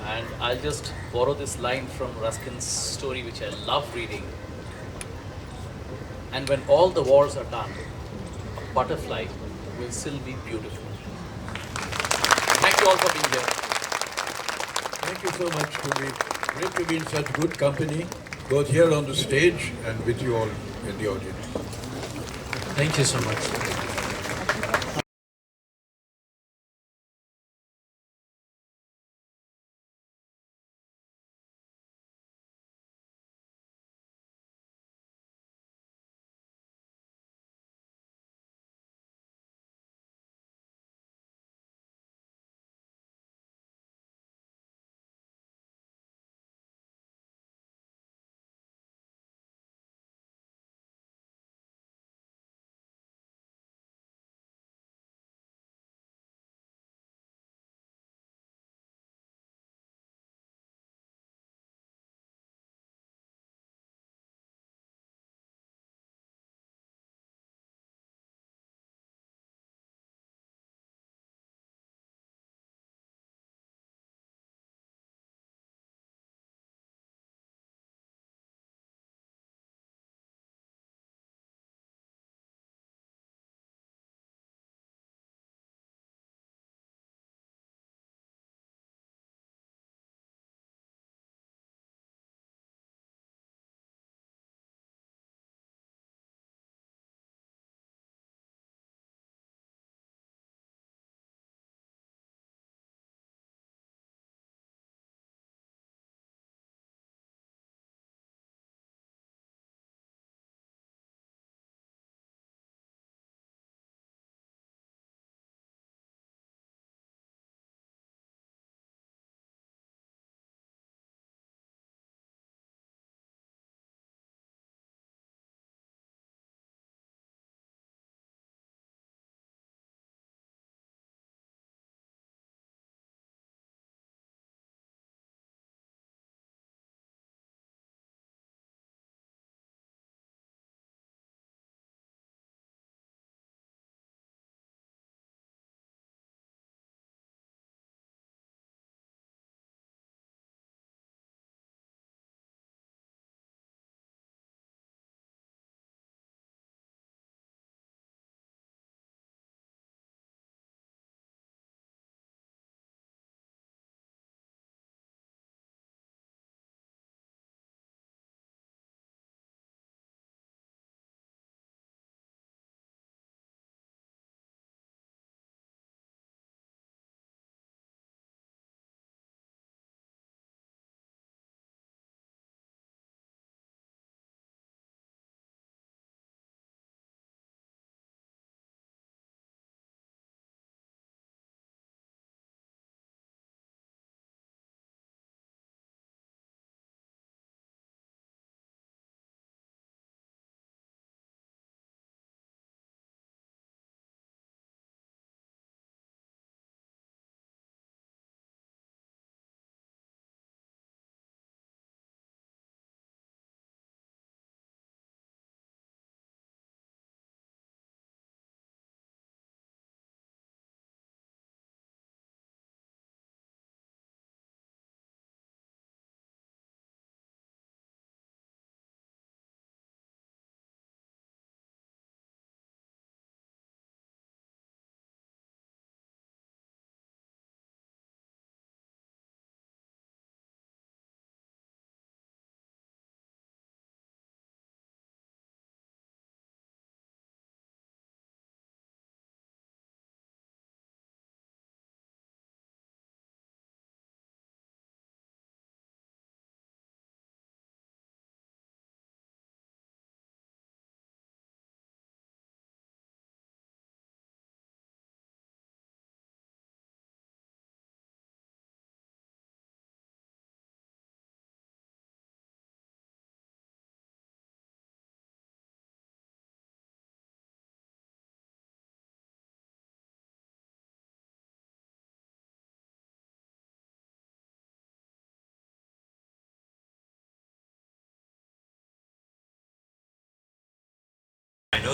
And I'll just borrow this line from Ruskin's story, which I love reading. And when all the wars are done, a butterfly will still be beautiful. Thank you all for being here. Thank you so much. Great to be in such good company, both here on the stage and with you all in the audience. Thank you so much.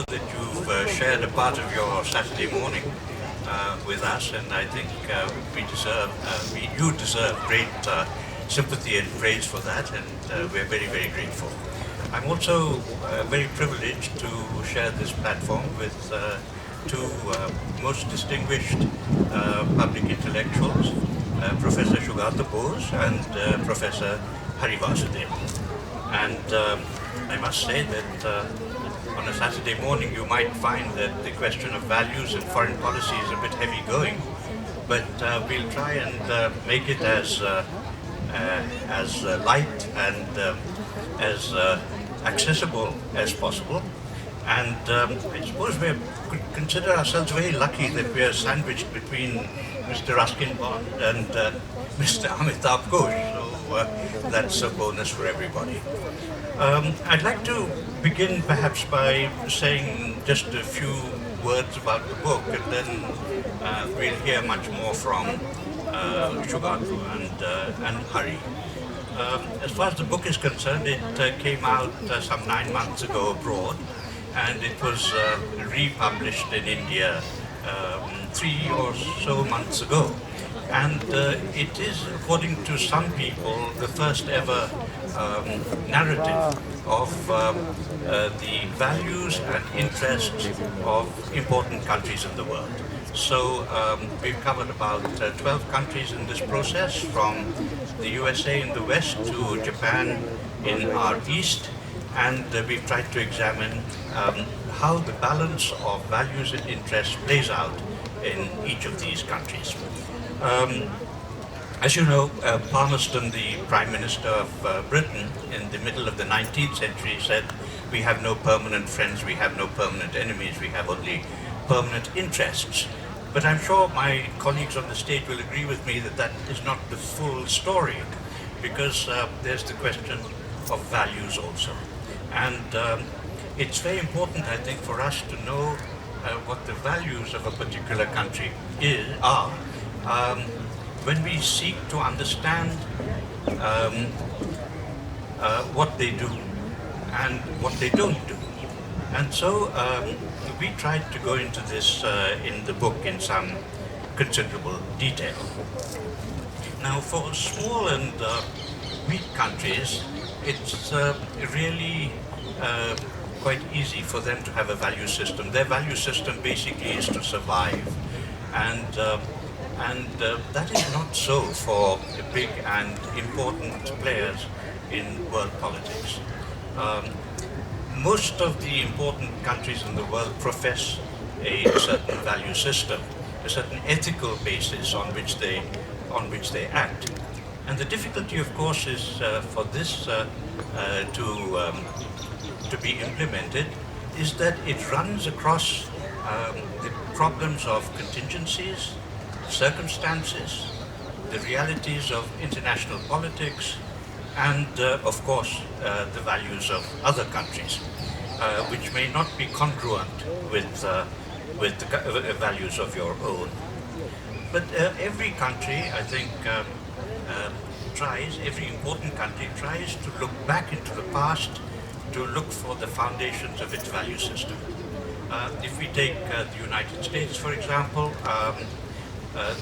know that you've shared a part of your Saturday morning with us, and I think you deserve great sympathy and praise for that, and we're very, very grateful. I'm also very privileged to share this platform with two most distinguished public intellectuals, Professor Jayanta Bose and Professor Hari Vasudev. And I must say that on a Saturday morning you might find that the question of values and foreign policy is a bit heavy going, but we'll try and make it as light and as accessible as possible. And I suppose we could consider ourselves very lucky that we are sandwiched between Mr. Ruskin Bond and Mr. Amitabh Ghosh, so that's a bonus for everybody. I'd like to begin perhaps by saying just a few words about the book, and then we'll hear much more from Chocolat and Hari. As far as the book is concerned, it came out some 9 months ago abroad, and it was republished in India 3 or so months ago. And it is, according to some people, the first ever narrative of the values and interests of important countries in the world. So we've covered about 12 countries in this process, from the USA in the west to Japan in our east, and we've tried to examine how the balance of values and interests plays out in each of these countries. As you know, Palmerston, the Prime Minister of Britain, in the middle of the 19th century said, "We have no permanent friends, we have no permanent enemies, we have only permanent interests." But I'm sure my colleagues on the stage will agree with me that that is not the full story, because there's the question of values also. And it's very important, I think, for us to know what the values of a particular country are when we seek to understand what they do and what they don't do. And so we tried to go into this in the book in some considerable detail. Now, for small and weak countries, it's really quite easy for them to have a value system. Their value system basically is to survive. And that is not so for big and important players in world politics. Most of the important countries in the world profess a certain value system, a certain ethical basis on which they act. And the difficulty, of course, is for this to be implemented, is that it runs across the problems of contingencies, circumstances, the realities of international politics, and of course the values of other countries, which may not be congruent with the values of your own. But every country, I think, every important country tries to look back into the past to look for the foundations of its value system. If we take the United States, for example,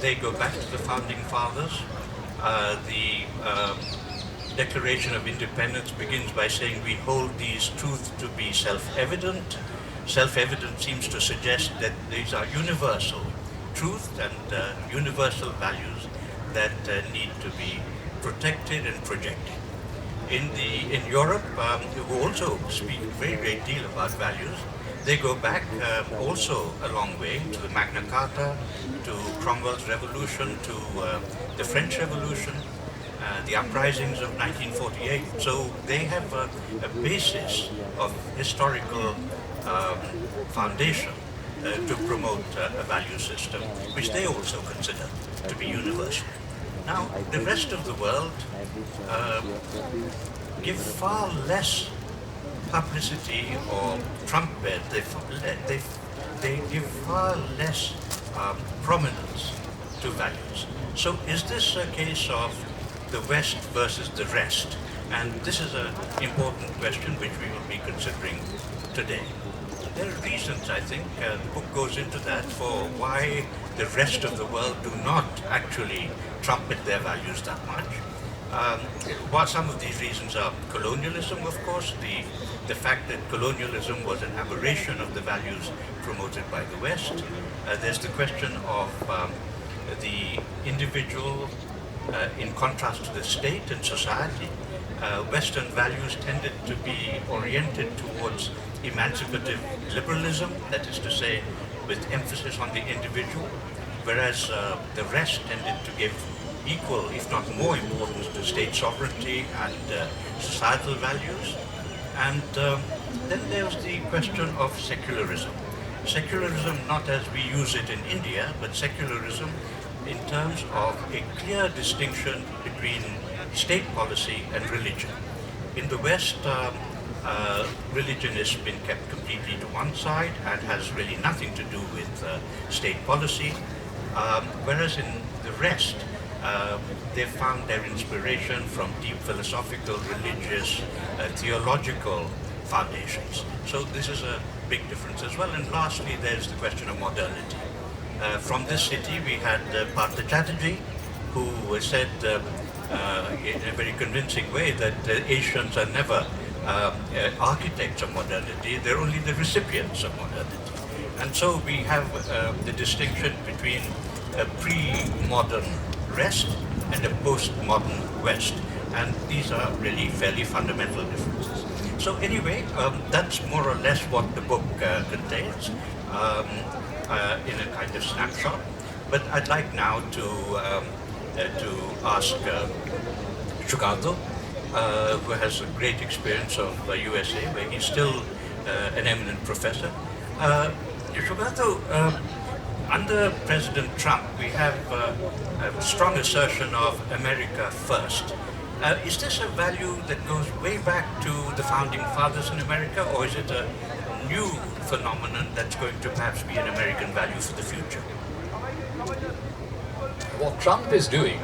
they go back to the founding fathers. The Declaration of Independence begins by saying we hold these truths to be self-evident. Self-evident seems to suggest that these are universal truths and universal values that need to be protected and projected. In Europe, who also speak a very great deal about values, they go back also a long way to the Magna Carta, to Cromwell's revolution, to the French Revolution, the uprisings of 1948. So they have a basis of historical foundation to promote a value system, which they also consider to be universal. Now, the rest of the world give far less publicity or trumpet, they give far less prominence to values. So is this a case of the West versus the rest? And this is an important question which we will be considering today. there are reasons, I think, the book goes into that, for why the rest of the world do not actually trumpet their values that much. While some of these reasons are colonialism, of course, the fact that colonialism was an aberration of the values promoted by the West. There's the question of the individual in contrast to the state and society. Western values tended to be oriented towards emancipative liberalism, that is to say, with emphasis on the individual, whereas the rest tended to give equal, if not more importance to state sovereignty and societal values. And then there's the question of secularism. Secularism not as we use it in India, but secularism in terms of a clear distinction between state policy and religion. In the West, religion has been kept completely to one side and has really nothing to do with state policy, whereas in the rest, they found their inspiration from deep philosophical, religious, theological foundations. So this is a big difference as well. And lastly, there's the question of modernity. From this city, we had Tata Chatterjee, who said in a very convincing way that Asians are never architects of modernity, they're only the recipients of modernity. And so we have the distinction between a pre-modern West and a post-modern West. And these are really fairly fundamental differences. So anyway, that's more or less what the book contains in a kind of snapshot. But I'd like now to ask Chocolat, who has a great experience of USA, where he's still an eminent professor. Chocolat, under President Trump, we have a strong assertion of America first. Is this a value that goes way back to the founding fathers in America, or is it a new phenomenon that's going to perhaps be an American value for the future? What Trump is doing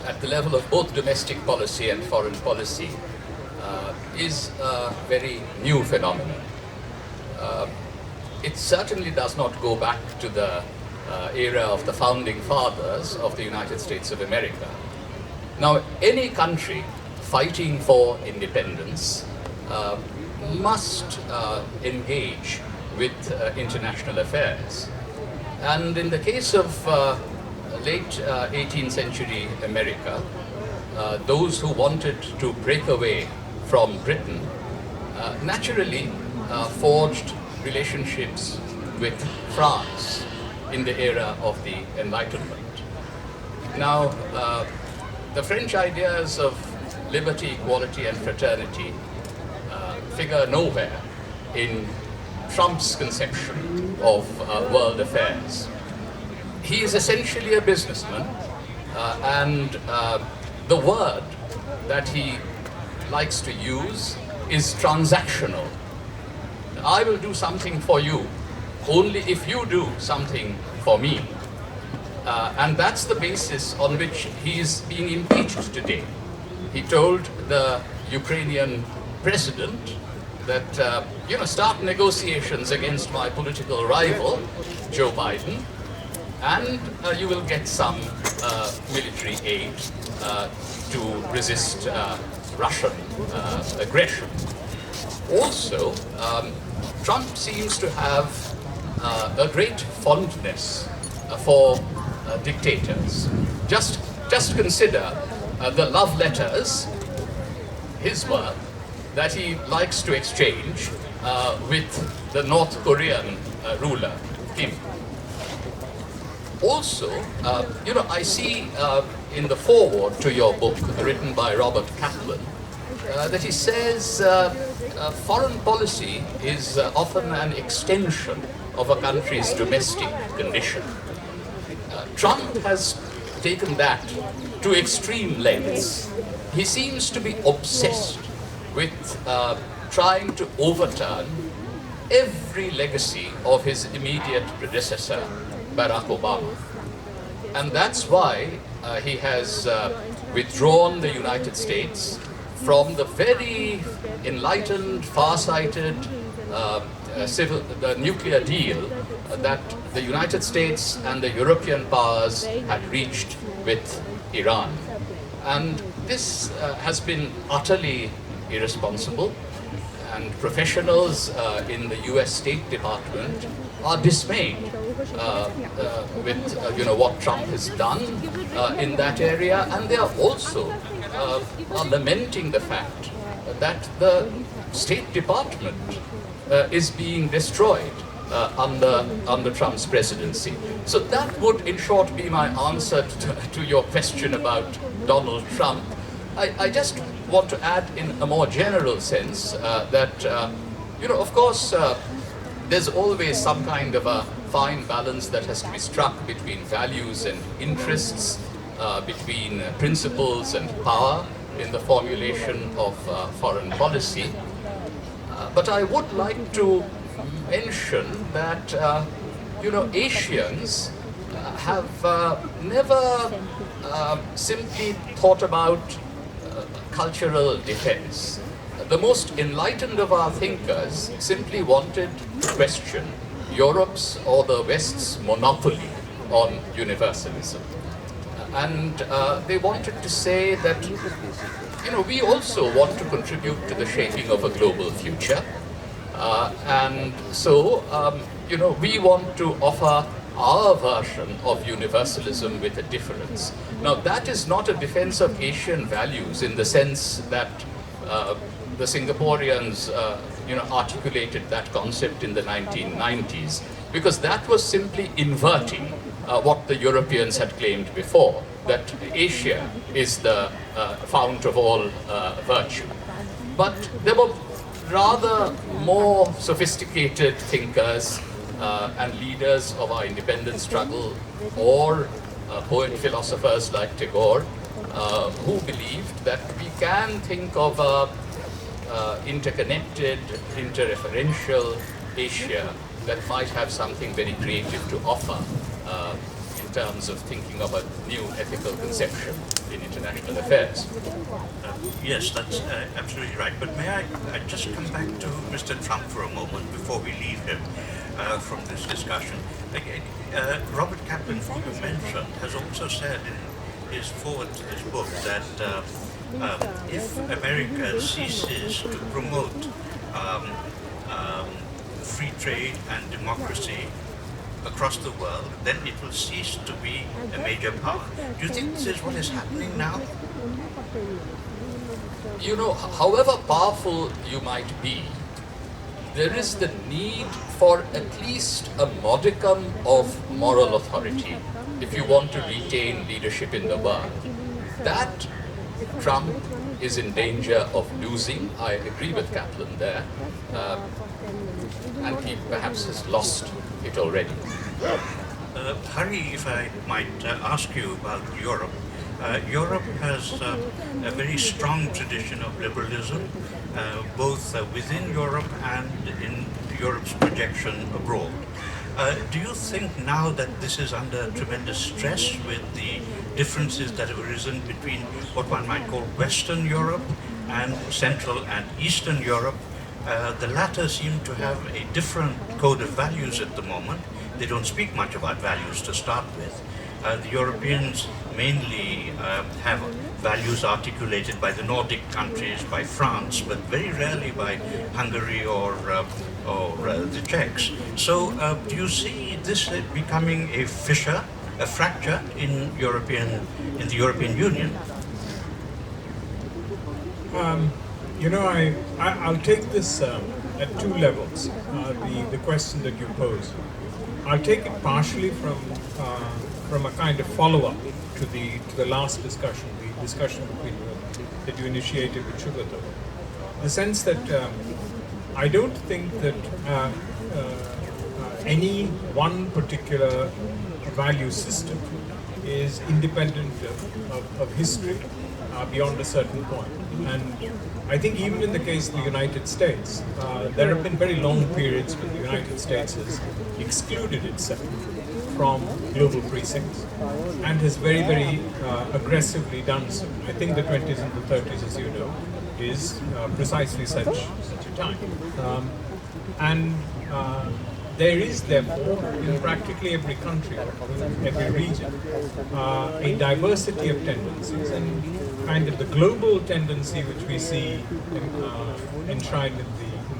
at the level of both domestic policy and foreign policy is a very new phenomenon. It certainly does not go back to the era of the founding fathers of the United States of America. Now, any country fighting for independence must engage with international affairs. And in the case of late 18th century America, those who wanted to break away from Britain naturally forged relationships with France in the era of the Enlightenment. Now, the French ideas of liberty, equality, and fraternity figure nowhere in Trump's conception of world affairs. He is essentially a businessman, and the word that he likes to use is transactional. I will do something for you only if you do something for me. And that's the basis on which he is being impeached today. He told the Ukrainian president that, start negotiations against my political rival, Joe Biden, and you will get some military aid to resist Russian aggression. Also, Trump seems to have a great fondness for dictators. Just consider the love letters, his work, that he likes to exchange with the North Korean ruler, Kim. Also, I see in the foreword to your book, written by Robert Kaplan, that he says foreign policy is often an extension of a country's domestic condition. Trump has taken that to extreme lengths. He seems to be obsessed with trying to overturn every legacy of his immediate predecessor, Barack Obama. And that's why he has withdrawn the United States from the very enlightened, far-sighted the nuclear deal that the United States and the European powers had reached with Iran. And this has been utterly irresponsible, and professionals in the US State Department are dismayed with what Trump has done in that area, and they are also are lamenting the fact that the State Department is being destroyed under Trump's presidency. So that would, in short, be my answer to your question about Donald Trump. I just want to add in a more general sense that, of course, there's always some kind of a fine balance that has to be struck between values and interests, between principles and power in the formulation of foreign policy. But I would like to mention that, Asians have never simply thought about cultural defense. The most enlightened of our thinkers simply wanted to question Europe's or the West's monopoly on universalism. And they wanted to say that, we also want to contribute to the shaping of a global future. And so, we want to offer our version of universalism with a difference. Now, that is not a defense of Asian values in the sense that the Singaporeans, articulated that concept in the 1990s, because that was simply inverting what the Europeans had claimed before, that Asia is the fount of all virtue. But there were rather more sophisticated thinkers and leaders of our independence struggle, or poet-philosophers like Tagore, who believed that we can think of a interconnected, interreferential Asia that might have something very creative to offer in terms of thinking of a new ethical conception in international affairs. Yes, that's absolutely right. But may I just come back to Mr. Trump for a moment before we leave him from this discussion? Robert Kaplan, who you mentioned, has also said in his foreword to this book that if America ceases to promote free trade and democracy across the world, then it will cease to be a major power. Do you think this is what is happening now? However powerful you might be, there is the need for at least a modicum of moral authority if you want to retain leadership in the world. That Trump is in danger of losing. I agree with Kaplan there. And he perhaps has lost it already. Hari, if I might ask you about Europe. Europe has a very strong tradition of liberalism, both within Europe and in Europe's projection abroad. Do you think now that this is under tremendous stress with the differences that have arisen between what one might call Western Europe and Central and Eastern Europe? The latter seem to have a different code of values at the moment. They don't speak much about values to start with. The Europeans mainly have values articulated by the Nordic countries, by France, but very rarely by Hungary or the Czechs. So do you see this becoming a fissure, a fracture in the European Union? I'll take this at two levels, the question that you pose. I'll take it partially from a kind of follow-up to the last discussion, the discussion that you initiated with Chocolat. The sense that I don't think that any one particular value system is independent of history beyond a certain point. And I think even in the case of the United States, there have been very long periods when the United States has excluded itself from global precincts and has very, very aggressively done so. I think the 20s and the 30s, as you know, is precisely such a time. And there is therefore in practically every country, every region, a diversity of tendencies, and kind of the global tendency which we see enshrined in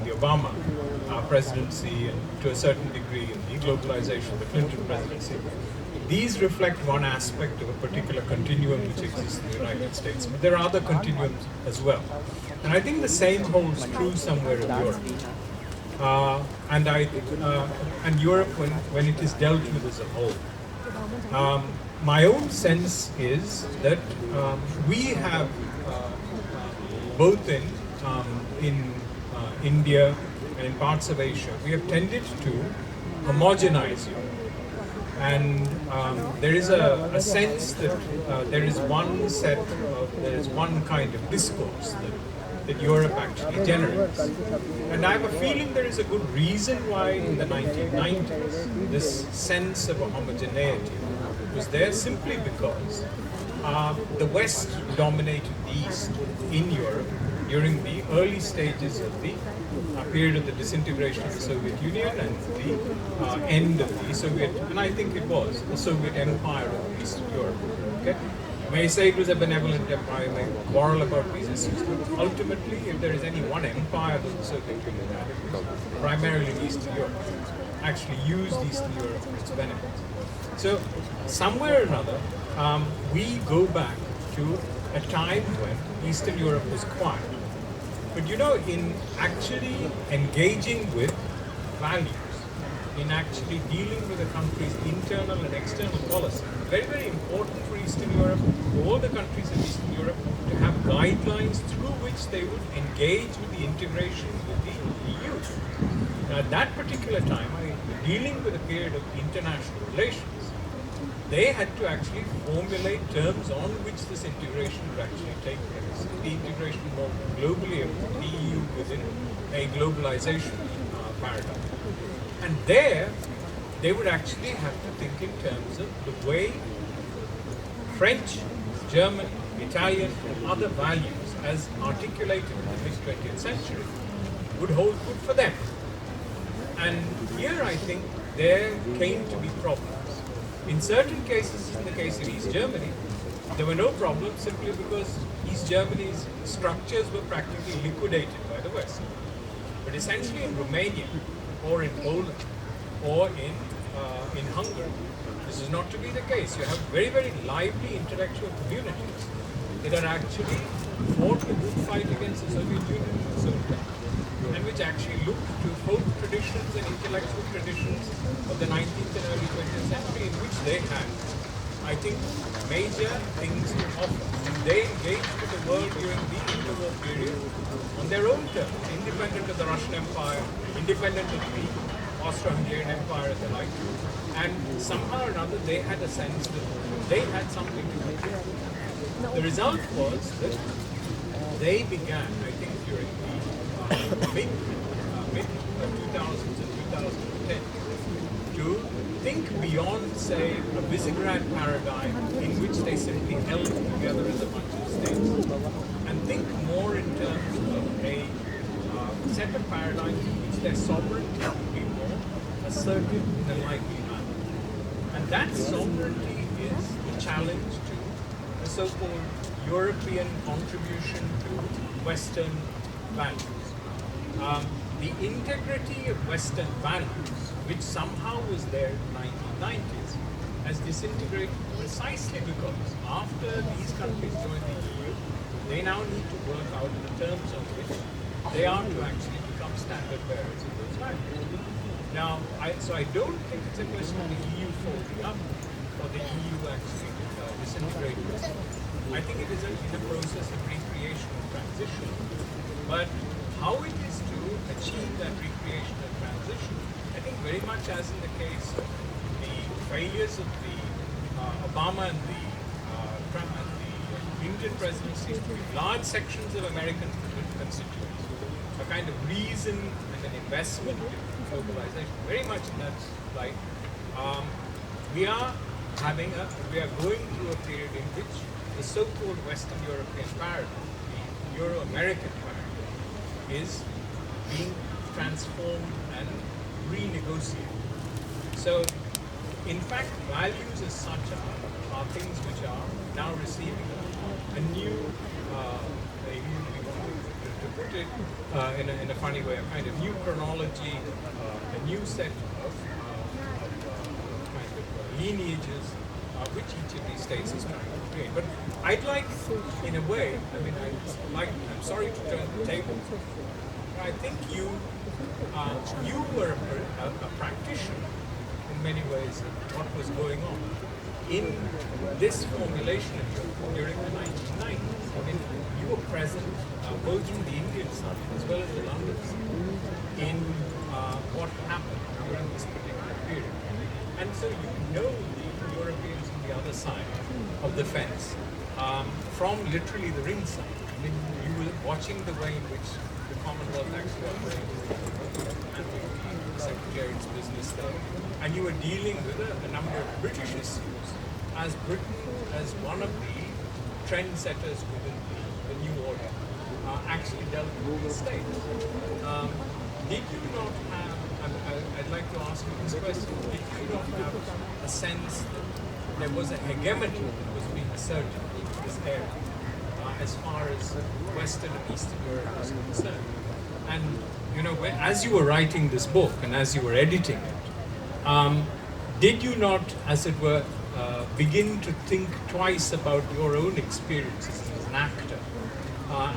the Obama presidency, and to a certain degree in the globalization, the Clinton presidency. These reflect one aspect of a particular continuum which exists in the United States, but there are other continuums as well. And I think the same holds true somewhere in Europe. And Europe when it is dealt with as a whole. My own sense is that we have both in India and in parts of Asia, we have tended to homogenize Europe. And there is a sense that there is one kind of discourse that Europe actually generates. And I have a feeling there is a good reason why in the 1990s this sense of a homogeneity was there, simply because the West dominated the East in Europe during the early stages of the period of the disintegration of the Soviet Union and the end of the Soviet, and I think it was, the Soviet Empire of Eastern Europe. Okay? You may say it was a benevolent empire, you may quarrel about these issues, but ultimately, if there is any one empire that the Soviet Union had, it was primarily Eastern Europe. Actually used Eastern Europe for its benefits. So, somewhere or another, we go back to a time when Eastern Europe was quiet. But you know, in actually engaging with values, in actually dealing with a country's internal and external policy, very, very important for Eastern Europe, for all the countries in Eastern Europe, to have guidelines through which they would engage with the integration with the EU. Now, at that particular time, dealing with a period of international relations, they had to actually formulate terms on which this integration would actually take place. The integration more globally of the EU within a globalization paradigm. And there, they would actually have to think in terms of the way French, German, Italian, and other values as articulated in the mid-20th century would hold good for them. And here I think there came to be problems. In certain cases, in the case of East Germany, there were no problems simply because East Germany's structures were practically liquidated by the West. But essentially in Romania, or in Poland, or in Hungary, this is not to be the case. You have very, very lively intellectual communities that are actually fought the good fight against the Soviet Union at the same time, and which actually look to folk traditions and intellectual traditions of the 19th and early 20th century, in which they had, I think, major things to offer. And they engaged with the world during the interwar period on their own terms, independent of the Russian Empire, independent of the Austro-Hungarian Empire and the like. And somehow or another, they had a sense that they had something to contribute. The result was that they began, I think, during the mid 2000s and 2010 to think beyond, say, a Visegrad paradigm in which they simply held together as a bunch of states, and think more in terms of a set of paradigms in which their sovereignty would be more assertive in a likely manner. And that sovereignty is the challenge to the so-called European contribution to Western values. The integrity of Western values, which somehow was there in the 1990s, has disintegrated precisely because after these countries joined the EU, they now need to work out the terms on which they are to actually become standard bearers of those values. Now, so I don't think it's a question of the EU folding up or the EU actually disintegrating. I think it is in a process of recreation and transition. But how it is to achieve that recreation and transition, I think very much as in the case of the failures of the Obama and the Clinton presidencies to give large sections of American constituents a kind of reason and an investment in globalization. Very much in that light, we are going through a period in which the so-called Western European paradigm, the Euro-American paradigm, is being transform and renegotiate. So, in fact, values as such are things which are now receiving a new, to put it in a funny way, a kind of new chronology, a new set of lineages which each of these states is trying to create. But I'd like, in a way, I'm sorry to turn the table, but I think you were a practitioner in many ways of what was going on in this formulation of your book during the 1990s. I mean, you were present both from the Indian side as well as the London side in what happened during this particular period. And so you know the Europeans on the other side of the fence from literally the ringside. I mean, you were watching the way in which the Commonwealth actually operated and the Secretariat's business there. And you were dealing with a number of British issues as Britain, as one of the trendsetters within the new order, actually dealt with the state. Did you not have, I'd like to ask you this question, did you not have a sense that there was a hegemony that was being asserted in this area as far as Western and Eastern Europe was concerned? And, you know, as you were writing this book and as you were editing it, did you not, as it were, begin to think twice about your own experiences as an actor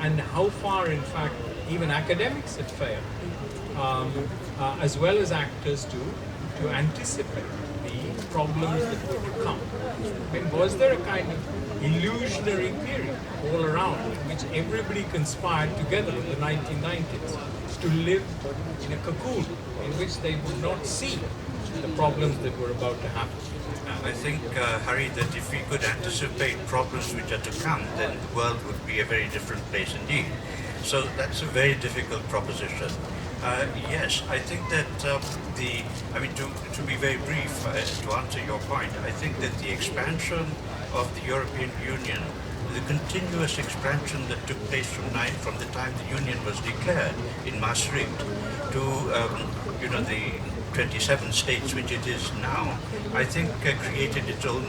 and how far, in fact, even academics had failed, as well as actors to anticipate the problems that were to come? I mean, was there a kind of illusionary period all around in which everybody conspired together in the 1990s to live in a cocoon in which they would not see the problems that were about to happen? I think, Hari, that if we could anticipate problems which are to come, then the world would be a very different place indeed. So that's a very difficult proposition. Yes, I think that to be very brief, to answer your point, I think that the expansion of the European Union, the continuous expansion that took place from the time the Union was declared in Maastricht to the 27 states which it is now, I think created its own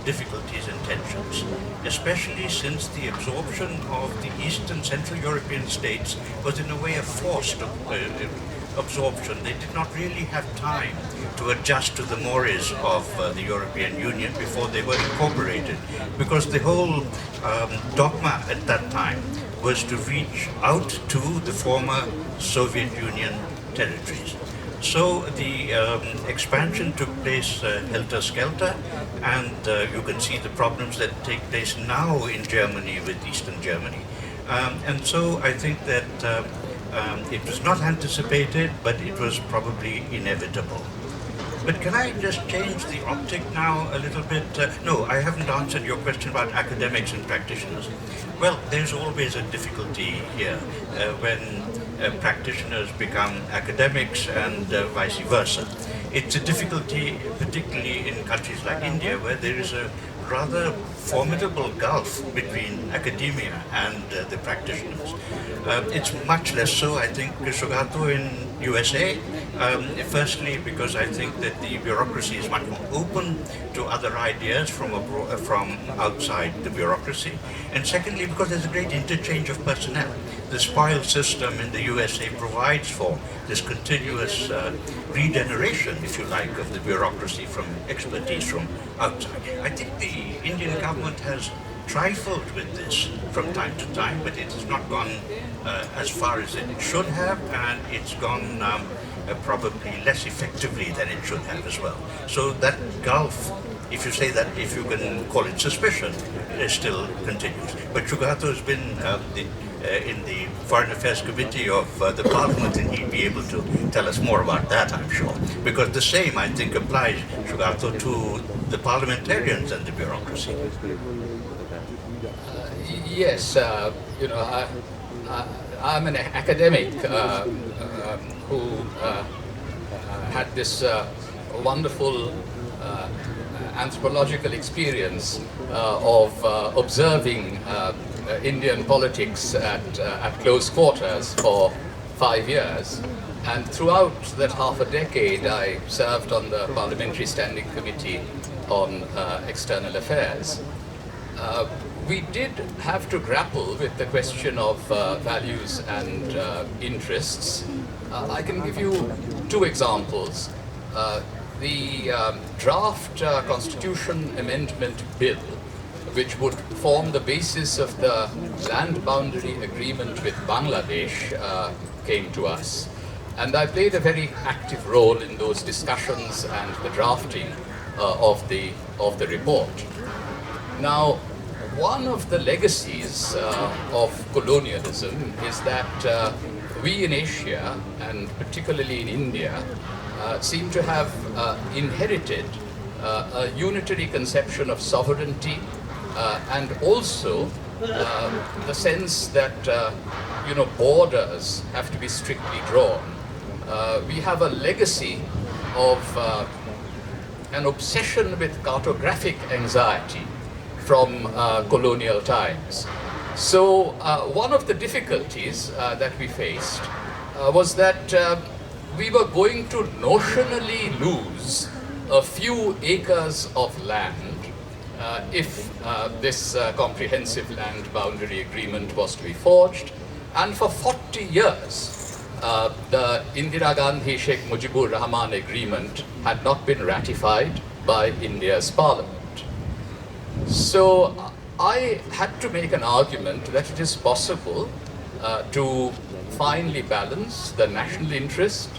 difficulties and tensions, especially since the absorption of the Eastern Central European states was in a way a forced absorption. They did not really have time to adjust to the mores of the European Union before they were incorporated, because the whole dogma at that time was to reach out to the former Soviet Union territories. So the expansion took place helter-skelter, and you can see the problems that take place now in Germany with Eastern Germany. And so I think that it was not anticipated, but it was probably inevitable. But can I just change the optic now a little bit? No, I haven't answered your question about academics and practitioners. Well, there's always a difficulty here when practitioners become academics and vice versa. It's a difficulty particularly in countries like India, where there is a rather formidable gulf between academia and the practitioners. It's much less so, I think, Chocolat in USA. Firstly, because I think that the bureaucracy is much more open to other ideas from outside the bureaucracy. And secondly, because there's a great interchange of personnel. The spoil system in the USA provides for this continuous regeneration, if you like, of the bureaucracy from expertise from outside. I think the Indian government has trifled with this from time to time, but it has not gone as far as it should have, and it's gone probably less effectively than it should have as well. So that gulf, if you say that, if you can call it suspicion, still continues. But Chocolat has been in the Foreign Affairs Committee of the Parliament, and he'd be able to tell us more about that, I'm sure. Because the same, I think, applies, Chocolat, to the parliamentarians and the bureaucracy. Yes, I'm an academic who had this wonderful anthropological experience of observing Indian politics at close quarters for 5 years. And throughout that half a decade, I served on the Parliamentary Standing Committee on External Affairs. We did have to grapple with the question of values and interests. I can give you two examples. The draft Constitution Amendment Bill, which would form the basis of the land boundary agreement with Bangladesh, came to us. And I played a very active role in those discussions and the drafting of the report. Now, one of the legacies of colonialism is that we in Asia, and particularly in India, seem to have inherited a unitary conception of sovereignty and also the sense that borders have to be strictly drawn. We have a legacy of an obsession with cartographic anxiety from colonial times. So one of the difficulties that we faced was that we were going to notionally lose a few acres of land if this comprehensive land boundary agreement was to be forged. And for 40 years, the Indira Gandhi Sheikh Mujibur Rahman agreement had not been ratified by India's parliament. So I had to make an argument that it is possible to finely balance the national interest,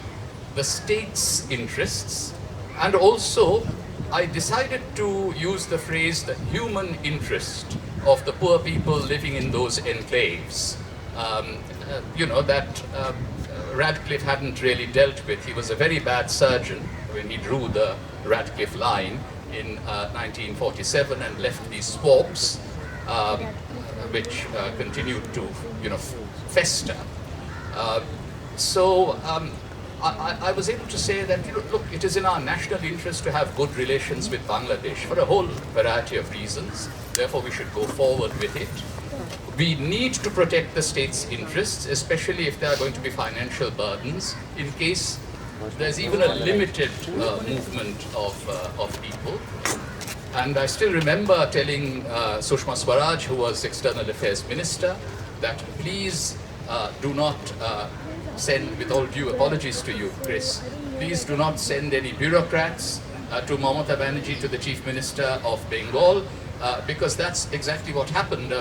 the state's interests, and also I decided to use the phrase the human interest of the poor people living in those enclaves. That Radcliffe hadn't really dealt with. He was a very bad surgeon when he drew the Radcliffe line in 1947 and left these swamps, which continued to, fester. I was able to say that, look, it is in our national interest to have good relations with Bangladesh for a whole variety of reasons. Therefore, we should go forward with it. We need to protect the state's interests, especially if there are going to be financial burdens, in case there's even a limited movement of people. And I still remember telling Sushma Swaraj, who was External Affairs Minister, that please do not send, with all due apologies to you, Chris, please do not send any bureaucrats to Mamata Banerjee, to the Chief Minister of Bengal, because that's exactly what happened.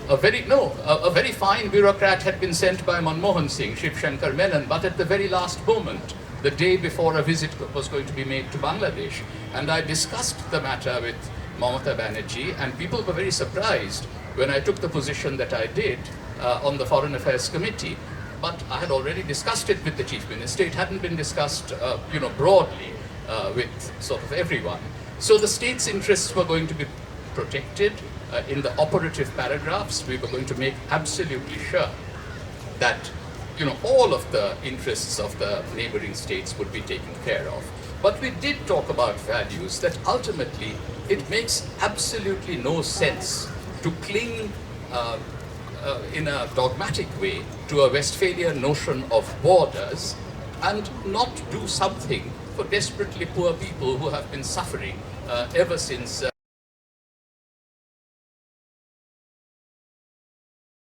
A very fine bureaucrat had been sent by Manmohan Singh, Shiv Shankar Menon, but at the very last moment, the day before a visit was going to be made to Bangladesh. And I discussed the matter with Mamata Banerjee, and people were very surprised when I took the position that I did on the Foreign Affairs Committee. But I had already discussed it with the Chief Minister. It hadn't been discussed, broadly with sort of everyone. So the state's interests were going to be protected. In the operative paragraphs, we were going to make absolutely sure that all of the interests of the neighboring states would be taken care of. But we did talk about values that ultimately it makes absolutely no sense to cling in a dogmatic way to a Westphalian notion of borders and not do something for desperately poor people who have been suffering ever since